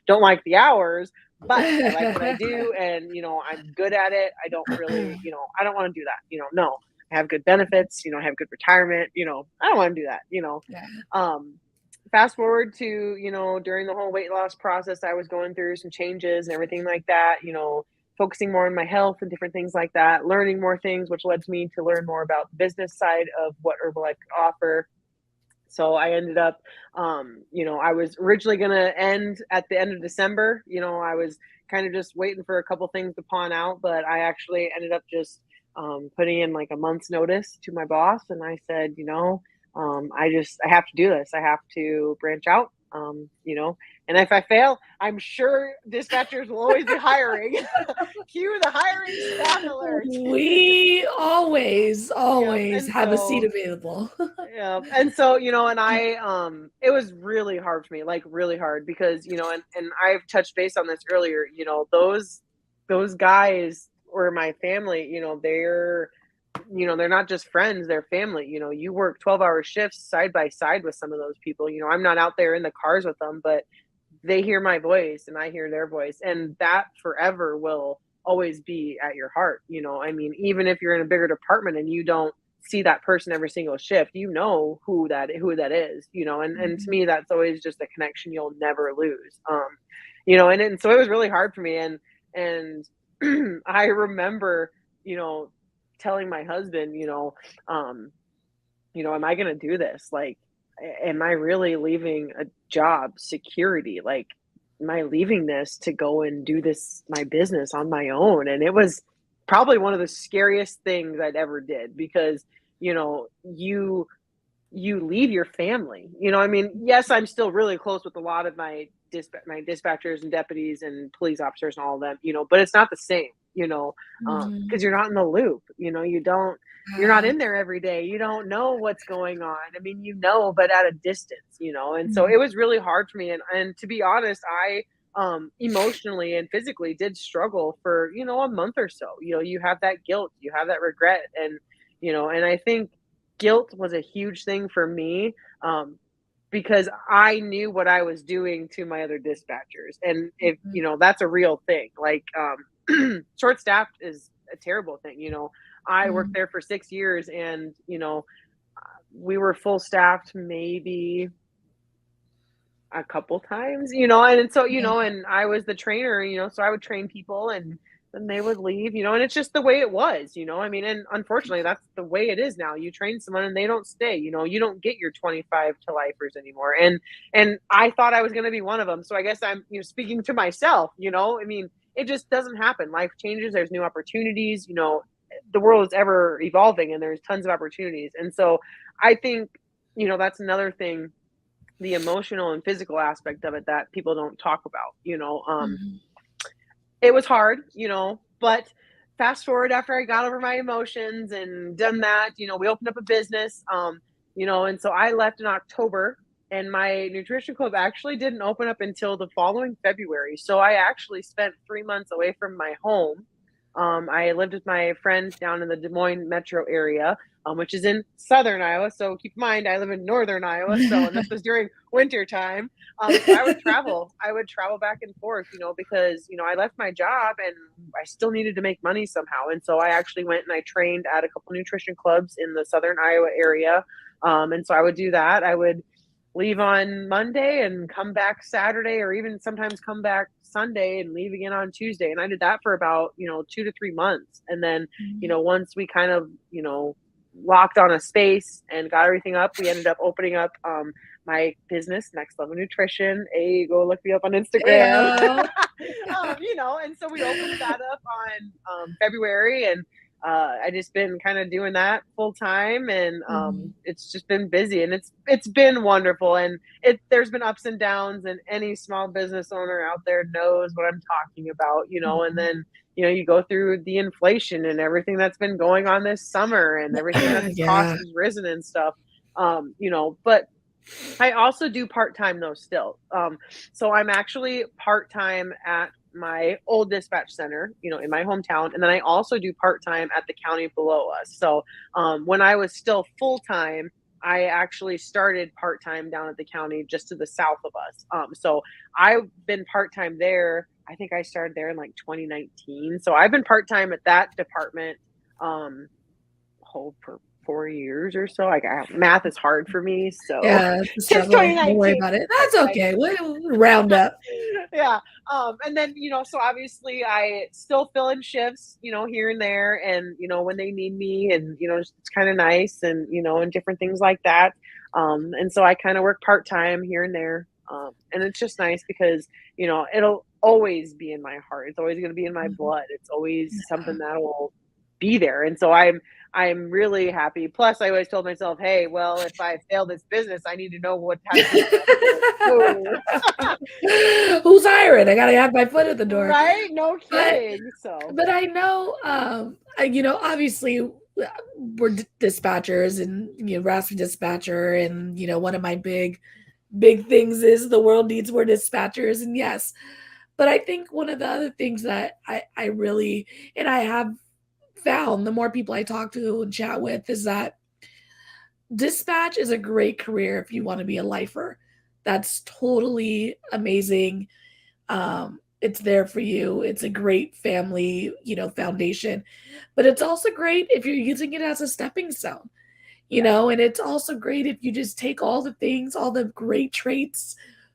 Don't like the hours, but I like what I do, and I'm good at it. I don't really, I don't want to do that. No, I have good benefits. I have good retirement. I don't want to do that. Yeah. Um, Fast forward to during the whole weight loss process, I was going through some changes and everything like that. Focusing more on my health and different things like that, learning more things, which led to me to learn more about the business side of what Herbalife could offer. So I ended up, I was originally going to end at the end of December. I was kind of just waiting for a couple things to pawn out, but I actually ended up just putting in like a month's notice to my boss. And I said, I have to do this. I have to branch out, and if I fail, I'm sure dispatchers will always be hiring. Cue the hiring staff alert. We always, Yep. always And have a seat so available. yeah, and so, and I, it was really hard for me, like really hard because, and I've touched base on this earlier, those guys were my family, they're not just friends, they're family. You work 12-hour shifts side by side with some of those people. I'm not out there in the cars with them, but they hear my voice and I hear their voice, and that forever will always be at your heart. I mean, even if you're in a bigger department and you don't see that person every single shift, who that is, and to Mhm. me that's always just a connection you'll never lose. And so it was really hard for me, and I remember, you know, telling my husband, um, am I going to do this? Like, am I really leaving a job security? Like, am I leaving this to go and do this, my business on my own? And it was probably one of the scariest things I'd ever did because, you know, you, you leave your family. I mean, yes, I'm still really close with a lot of my dispatchers and deputies and police officers and all of them, but it's not the same, Mhm. because you're not in the loop. You're not Yeah. in there every day. You don't know what's going on. I mean, but at a distance. And so Mhm. it was really hard for me. And to be honest, I emotionally and physically did struggle for, a month or so. You have that guilt, you have that regret. And I think guilt was a huge thing for me. Because I knew what I was doing to my other dispatchers. And if, Mhm. that's a real thing. Like, short staffed is a terrible thing. I worked Mhm. there for 6 years, and, we were full staffed maybe a couple times, and so, Yeah. and I was the trainer, so I would train people and then they would leave, and it's just the way it was, I mean, and unfortunately that's the way it is now. You train someone and they don't stay, you don't get your 25 to lifers anymore. And I thought I was going to be one of them. So I guess I'm, speaking to myself, I mean, it just doesn't happen. Life changes. There's new opportunities, the world is ever evolving and there's tons of opportunities. And so I think, that's another thing, the emotional and physical aspect of it that people don't talk about. Mhm. It was hard, but fast forward after I got over my emotions and done that, we opened up a business, and so I left in October, and my nutrition club actually didn't open up until the following February. So I actually spent 3 months away from my home. I lived with my friend down in the Des Moines metro area, which is in southern Iowa. So keep in mind, I live in northern Iowa. So, and this was during winter time. So I would travel. I would travel back and forth, because, I left my job and I still needed to make money somehow. And so I actually went and I trained at a couple nutrition clubs in the southern Iowa area. And so I would do that. I would leave on Monday and come back Saturday, or even sometimes come back Sunday and leave again on Tuesday. And I did that for about, 2 to 3 months. And then, once we kind of, locked on a space and got everything up, we ended up opening up my business, Next Level Nutrition. Hey, go look me up on Instagram. And so we opened that up on February, and I just been kind of doing that full time, and it's just been busy, and it's been wonderful. And there's been ups and downs, and any small business owner out there knows what I'm talking about, and then you go through the inflation and everything that's been going on this summer, and everything that's cost has risen and stuff. But I also do part-time though still. So I'm actually part-time at my old dispatch center, in my hometown. And then I also do part-time at the county below us. So when I was still full-time, I actually started part-time down at the county just to the south of us. So I've been part-time there. I think I started there in like 2019. So I've been part-time at that department for 4 years or so. Math is hard for me. So yeah, since 2019. Don't worry about it. That's okay. We'll round up. Yeah. And then, so obviously I still fill in shifts, here and there, and, when they need me, and, it's kind of nice, and, and different things like that. And so I kind of work part-time here and there. And it's just nice because, it'll always be in my heart. It's always going to be in my blood. It's always something that will be there. And so I'm really happy. Plus, I always told myself, hey, well, if I fail this business, I need to know what type of who's hiring. I gotta have my foot at the door. Right? No kidding. But I know, obviously we're dispatchers, and Raspy Dispatcher, and one of my big things is the world needs more dispatchers. And yes, but I think one of the other things that I really, and I have found the more people I talk to and chat with, is that dispatch is a great career if you want to be a lifer. That's totally amazing. It's there for you. It's a great family, foundation, but it's also great if you're using it as a stepping stone, and it's also great if you just take all the things, all the great traits,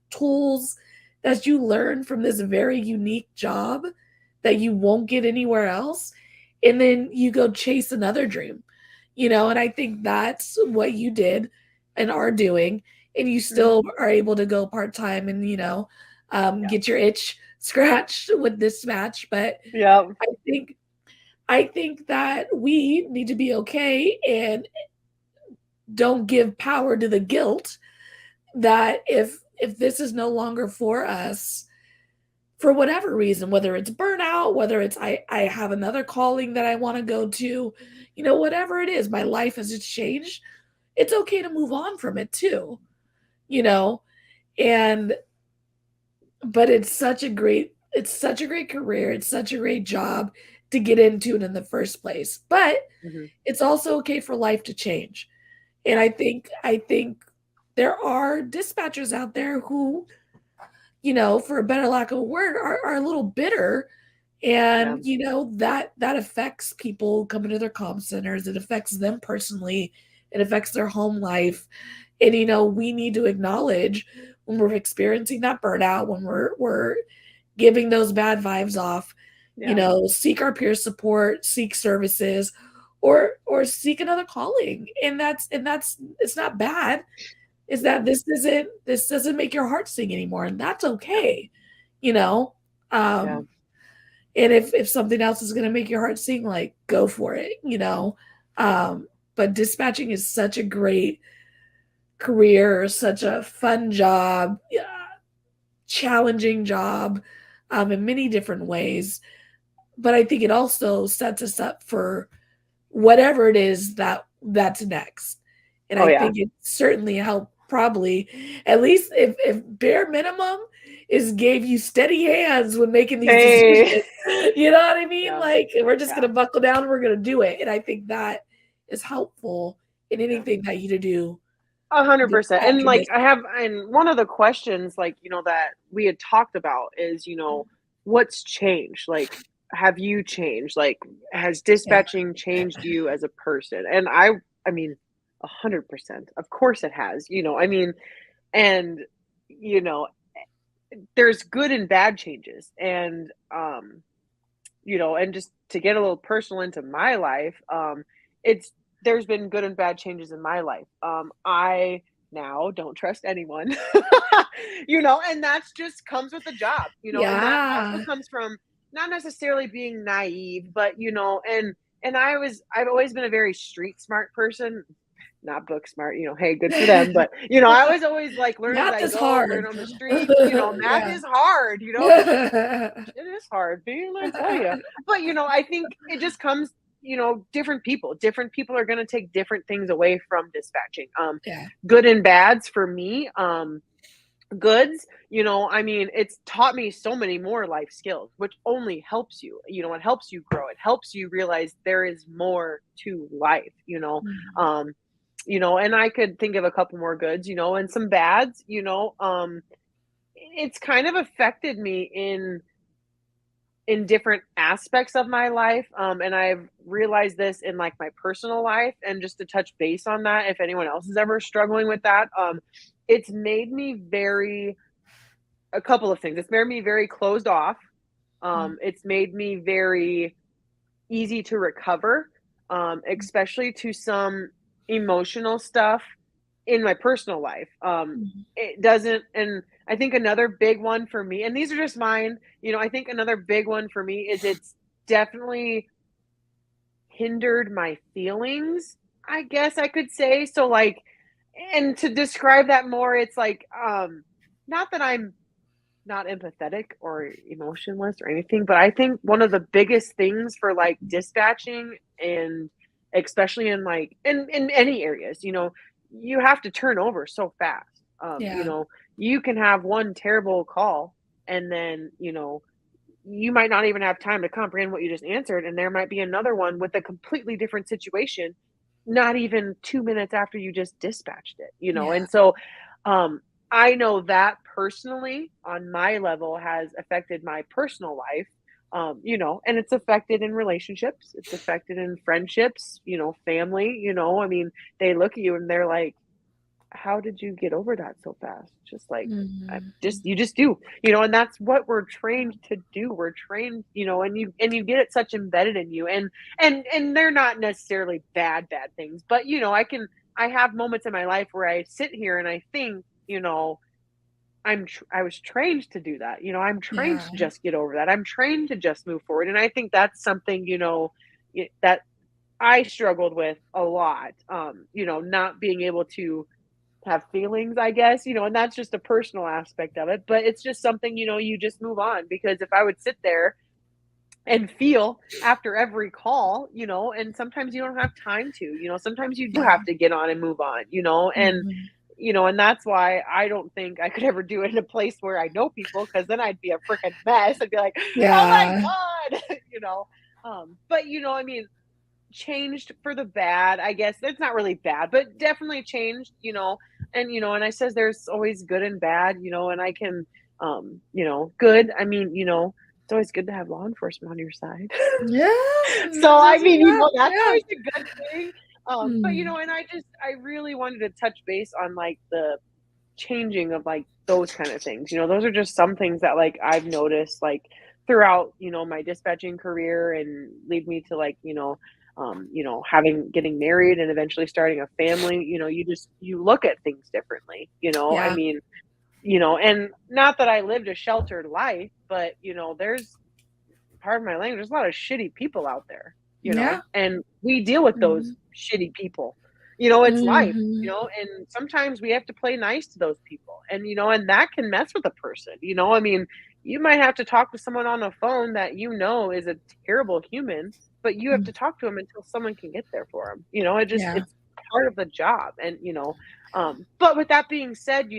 tools that you learn from this very unique job that you won't get anywhere else, and then you go chase another dream, and I think that's what you did and are doing, and you still are able to go part-time and, get your itch scratched with dispatch. But I think that we need to be okay and don't give power to the guilt that if this is no longer for us, for whatever reason, whether it's burnout, whether it's I have another calling that I want to go to, whatever it is, my life has just changed. It's okay to move on from it too, but it's such a great career. It's such a great job to get into it in the first place. But it's also okay for life to change. And I think there are dispatchers out there who, for a better lack of a word, are a little bitter. And, that affects people coming to their comm centers. It affects them personally. It affects their home life. And, we need to acknowledge when we're experiencing that burnout, when we're giving those bad vibes off, seek our peer support, seek services, or seek another calling. And that's it's not bad. Is that this doesn't make your heart sing anymore, and that's okay, and if something else is going to make your heart sing, like, go for it, but dispatching is such a great career, such a fun job, challenging job, in many different ways. but I think it also sets us up for whatever it is that's next. And Oh I yeah. think it certainly helped, probably, at least if bare minimum is gave you steady hands when making these decisions. Hey. You know what I mean? Yeah. Like, we're just Yeah. gonna buckle down, we're gonna do it. And I think that is helpful in Yeah. anything that you do 100%. And dispatch or like this. and one of the questions like, that we had talked about is, what's changed? Like, have you changed? Like, has Yeah. dispatching changed you as a person? And I mean, 100%. Of course it has, and you know, there's good and bad changes. And and just to get a little personal into my life, it's there's been good and bad changes in my life. I now don't trust anyone, and that's just comes with the job, and that also Yeah. comes from not necessarily being naive, but and I've always been a very street smart person, not book smart, hey, good for them. But, I was always like learn as Math I is go, learn hard. on the streets, math Yeah. is hard, it is hard, man, I tell you. But, I think it just comes, different people are going to take different things away from dispatching. Yeah. Good and bads for me. Goods, I mean, it's taught me so many more life skills, which only helps you. It helps you grow. It helps you realize there is more to life. Mhm. Um, and I could think of a couple more goods, and some bads. It's kind of affected me in different aspects of my life. And I've realized this in like my personal life. And just to touch base on that, if anyone else is ever struggling with that, it's made me a couple of things. It's made me very closed off. Mhm. It's made me very easy to recover, especially to some emotional stuff in my personal life. Mhm. It doesn't, and I think another big one for me, and these are just mine, I think another big one for me is it's definitely hindered my feelings, I guess I could say. So, like, and to describe that more, it's like, not that I'm not empathetic or emotionless or anything, but I think one of the biggest things for like dispatching, and especially in like in any areas, you have to turn over so fast. Yeah. You can have one terrible call, and then, you might not even have time to comprehend what you just answered, and there might be another one with a completely different situation not even 2 minutes after you just dispatched it, Yeah. and so, um, I know that personally on my level has affected my personal life, and it's affected in relationships, it's affected in friendships, family, I mean, they look at you and they're like, how did you get over that so fast? Just like, I Mhm. just you just do, and that's what we're trained to do. We're trained, and you get it such embedded in you, and they're not necessarily bad things, but I have moments in my life where I sit here and I think, I was trained to do that. I'm trained Yeah. to just get over that. I'm trained to just move forward, and I think that's something, that I struggled with a lot. Not being able to have feelings, I guess, and that's just a personal aspect of it. But it's just something, you just move on, because if I would sit there and feel after every call, and sometimes you don't have time to, sometimes you do Yeah. have to get on and move on, Mhm. and that's why I don't think I could ever do it in a place where I know people, because then I'd be a freaking mess. I'd be like, oh my Yeah. God, but I mean, changed for the bad, I guess. It's not really bad, but definitely changed, and I says there's always good and bad, and I can, good. I mean, it's always good to have law enforcement on your side. Yeah. So, I Doesn't mean, that that's yeah. always a good thing. But Mm. and I really wanted to touch base on like the changing of like those kind of things. Those are just some things that like I've noticed like throughout, my dispatching career, and lead me to like, having getting married and eventually starting a family. You look at things differently, I Yeah. mean, and not that I lived a sheltered life, but there's part of my language, there's a lot of shitty people out there, Yeah. and we deal with those Mhm. shitty people. It's life, Mhm. and sometimes we have to play nice to those people, and and that can mess with a person, I mean, you might have to talk to someone on the phone that you know is a terrible human, but you have Mm. to talk to them until someone can get there for them. You know, it just Yeah. it's part of the job. And, but with that being said,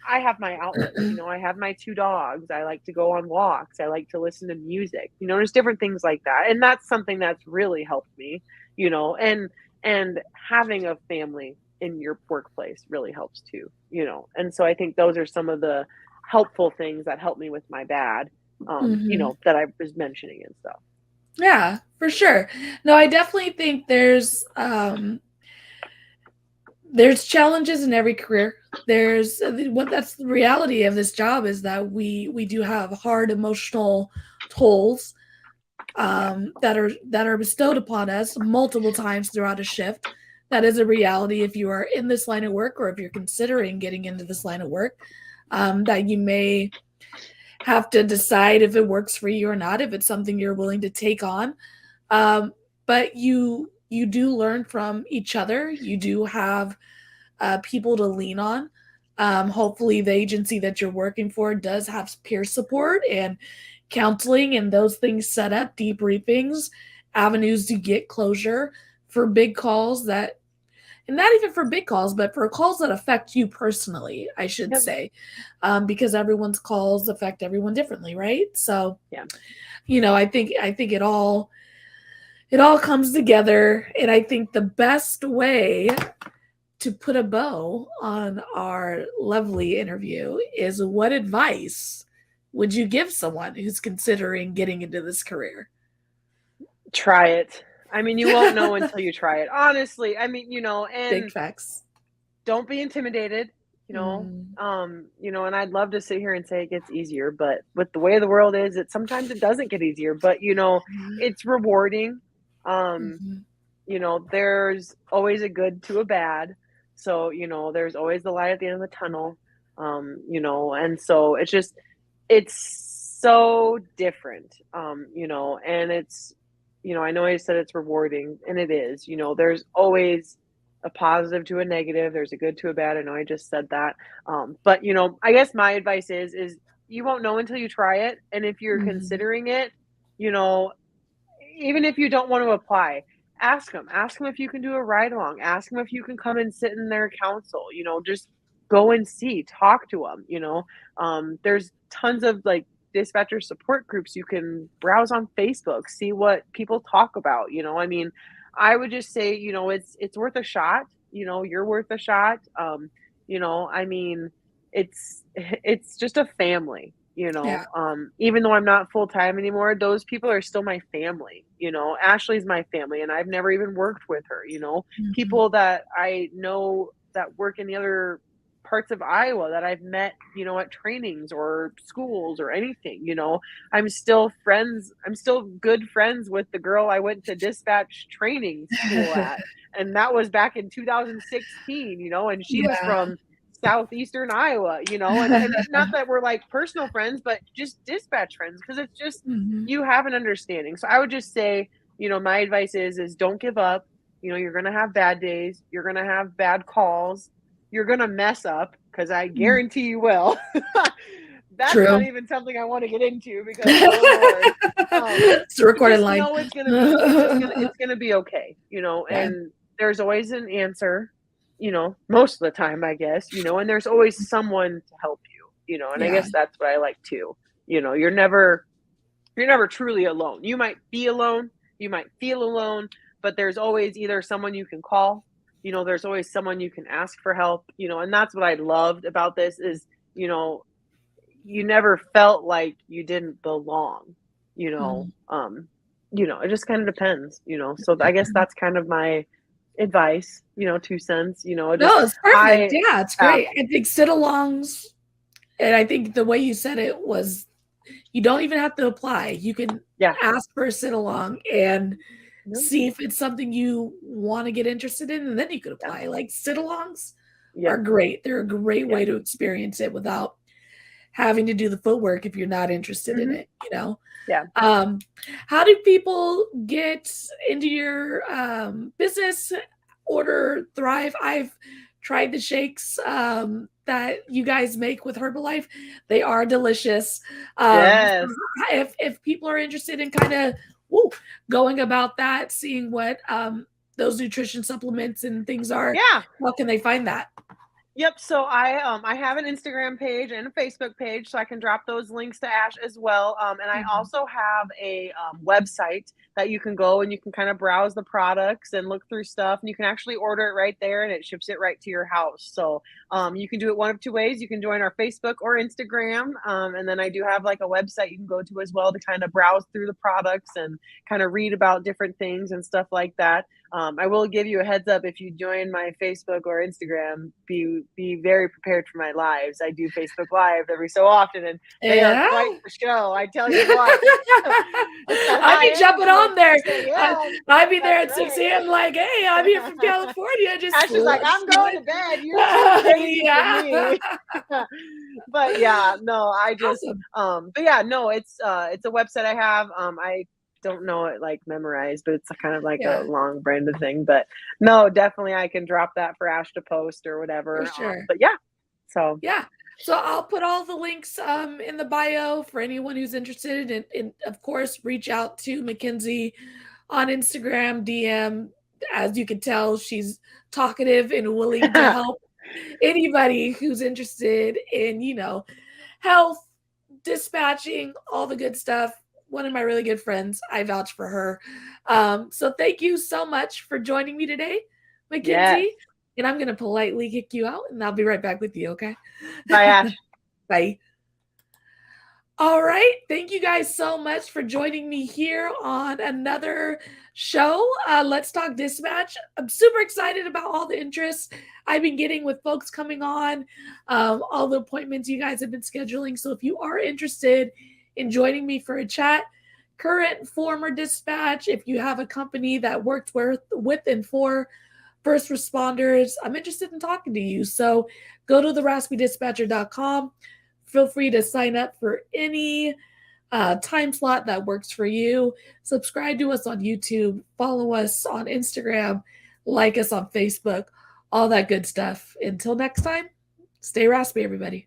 I have my outlets. I have my 2 dogs. I like to go on walks. I like to listen to music. There's different things like that. And that's something that's really helped me, and having a family in your workplace really helps too. And so I think those are some of the helpful things that helped me with my bad, Mhm. that I was mentioning and stuff. Yeah, for sure. No, I definitely think there's challenges in every career. There's what that's the reality of this job is that we do have hard emotional tolls Yeah. that are bestowed upon us multiple times throughout a shift. That is a reality if you are in this line of work or if you're considering getting into this line of work. That you may have to decide if it works for you or not, if it's something you're willing to take on. But you do learn from each other. You do have people to lean on. Hopefully, the agency that you're working for does have peer support and counseling and those things set up, debriefings, avenues to get closure for big calls that, and not even for big calls, but for calls that affect you personally, I should Yep. say, because everyone's calls affect everyone differently, right? So, Yeah. I think it all comes together, and I think the best way to put a bow on our lovely interview is what advice would you give someone who's considering getting into this career? Try it. I mean, you won't know until you try it. Honestly, I mean, Big and facts. don't be intimidated, Mm. and I'd love to sit here and say it gets easier, but with the way the world is, sometimes it doesn't get easier, but it's rewarding. Um, Mhm. there's always a good to a bad. So, there's always the light at the end of the tunnel. And so it's so different. And I know I said it's rewarding, and it is. There's always a positive to a negative, there's a good to a bad. I know I just said that. But I guess my advice is you won't know until you try it. And if you're Mhm. considering it, you know, even if you don't want to apply, ask them if you can do a ride along, ask them if you can come and sit in their council, just go and see, talk to them. There's tons of like dispatcher support groups you can browse on Facebook, see what people talk about. I mean, I would just say, it's worth a shot. You're worth a shot. I mean, it's just a family. Yeah. Even though I'm not full time anymore, those people are still my family. Ashley's my family, and I've never even worked with her. Mhm. People that I know that work in the other parts of Iowa that I've met, at trainings or schools or anything. I'm still friends. I'm still good friends with the girl I went to dispatch training school at, and that was back in 2016. And she was Yeah. from southeastern Iowa, and not that we're like personal friends, but just dispatch friends, because it's just Mhm. you have an understanding. So I would just say, my advice is don't give up. You're gonna have bad days, you're gonna have bad calls, you're gonna mess up, because I Mm. guarantee you will. That's not True. even something I want to get into because oh Lord. It's a But recorded just line. know it's gonna be okay, Yeah. and there's always an answer, most of the time, I guess, and there's always someone to help you, and I Yeah. guess that's what I like too. You're never truly alone. You might be alone, you might feel alone, but there's always either someone you can call, there's always someone you can ask for help, and that's what I loved about this is, you know, you never felt like you didn't belong, you know. Mm. Um, it just kind of depends, So I guess that's kind of my advice, 2 cents, No, it's perfect. I Yeah, it's yeah, great. I think sit-alongs, and I think the way you said it was you don't even have to apply. You can yeah, ask for a sit-along and yeah, see if it's something you wanna get interested in, and then you could yeah, apply. Like, sit-alongs are yep, great. They're a great yep, way to experience it without having to do the footwork if you're not interested in mhm, it, you know? yeah. Um, how do people get into your business, order, thrive? I've tried the shakes that you guys make with Herbalife. They are delicious. Yes. If people are interested in kind of going about that, seeing what those nutrition supplements and things are, Yeah. how can they find that? Yep. So I have an Instagram page and a Facebook page, so I can drop those links to Ash as well. And I also have a website that you can go and you can kind of browse the products and look through stuff, and you can actually order it right there, and it ships it right to your house. So you can do it one of two ways. You can join our Facebook or Instagram, and then I do have like a website you can go to as well to kind of browse through the products and kind of read about different things and stuff like that. I will give you a heads up, if you join my Facebook or Instagram, be very prepared for my lives. I do Facebook Live every so often, and they are quite the show. I tell you what. I'd be jumping on there. Yeah, I'd be there at 6 a.m. like, hey, I'm here from California. Ash is like, I'm going to bed. You're too crazy for me. But yeah, no, I just but yeah, no, it's a website I have. I don't know it like memorized, but it's kind of like a long branded thing. But no, definitely I can drop that for Ash to post or whatever. For sure. But yeah. So so I'll put all the links in the bio for anyone who's interested, and of course reach out to Mackenzie on Instagram DM. As you can tell, she's talkative and willing to help anybody who's interested in, health, dispatching, all the good stuff. One of my really good friends, I vouch for her. So thank you so much for joining me today, Mackenzie. Yes. And I'm going to politely kick you out, and I'll be right back with you, okay? Bye, Ash. Bye. All right. Thank you guys so much for joining me here on another show. Let's Talk Dispatch. I'm super excited about all the interest I've been getting with folks coming on, all the appointments you guys have been scheduling. So if you are interested in joining me for a chat, current, former dispatch, if you have a company that worked with and for first responders, I'm interested in talking to you. So go to theraspydispatcher.com. Feel free to sign up for any time slot that works for you. Subscribe to us on YouTube. Follow us on Instagram. Like us on Facebook. All that good stuff. Until next time, stay raspy, everybody.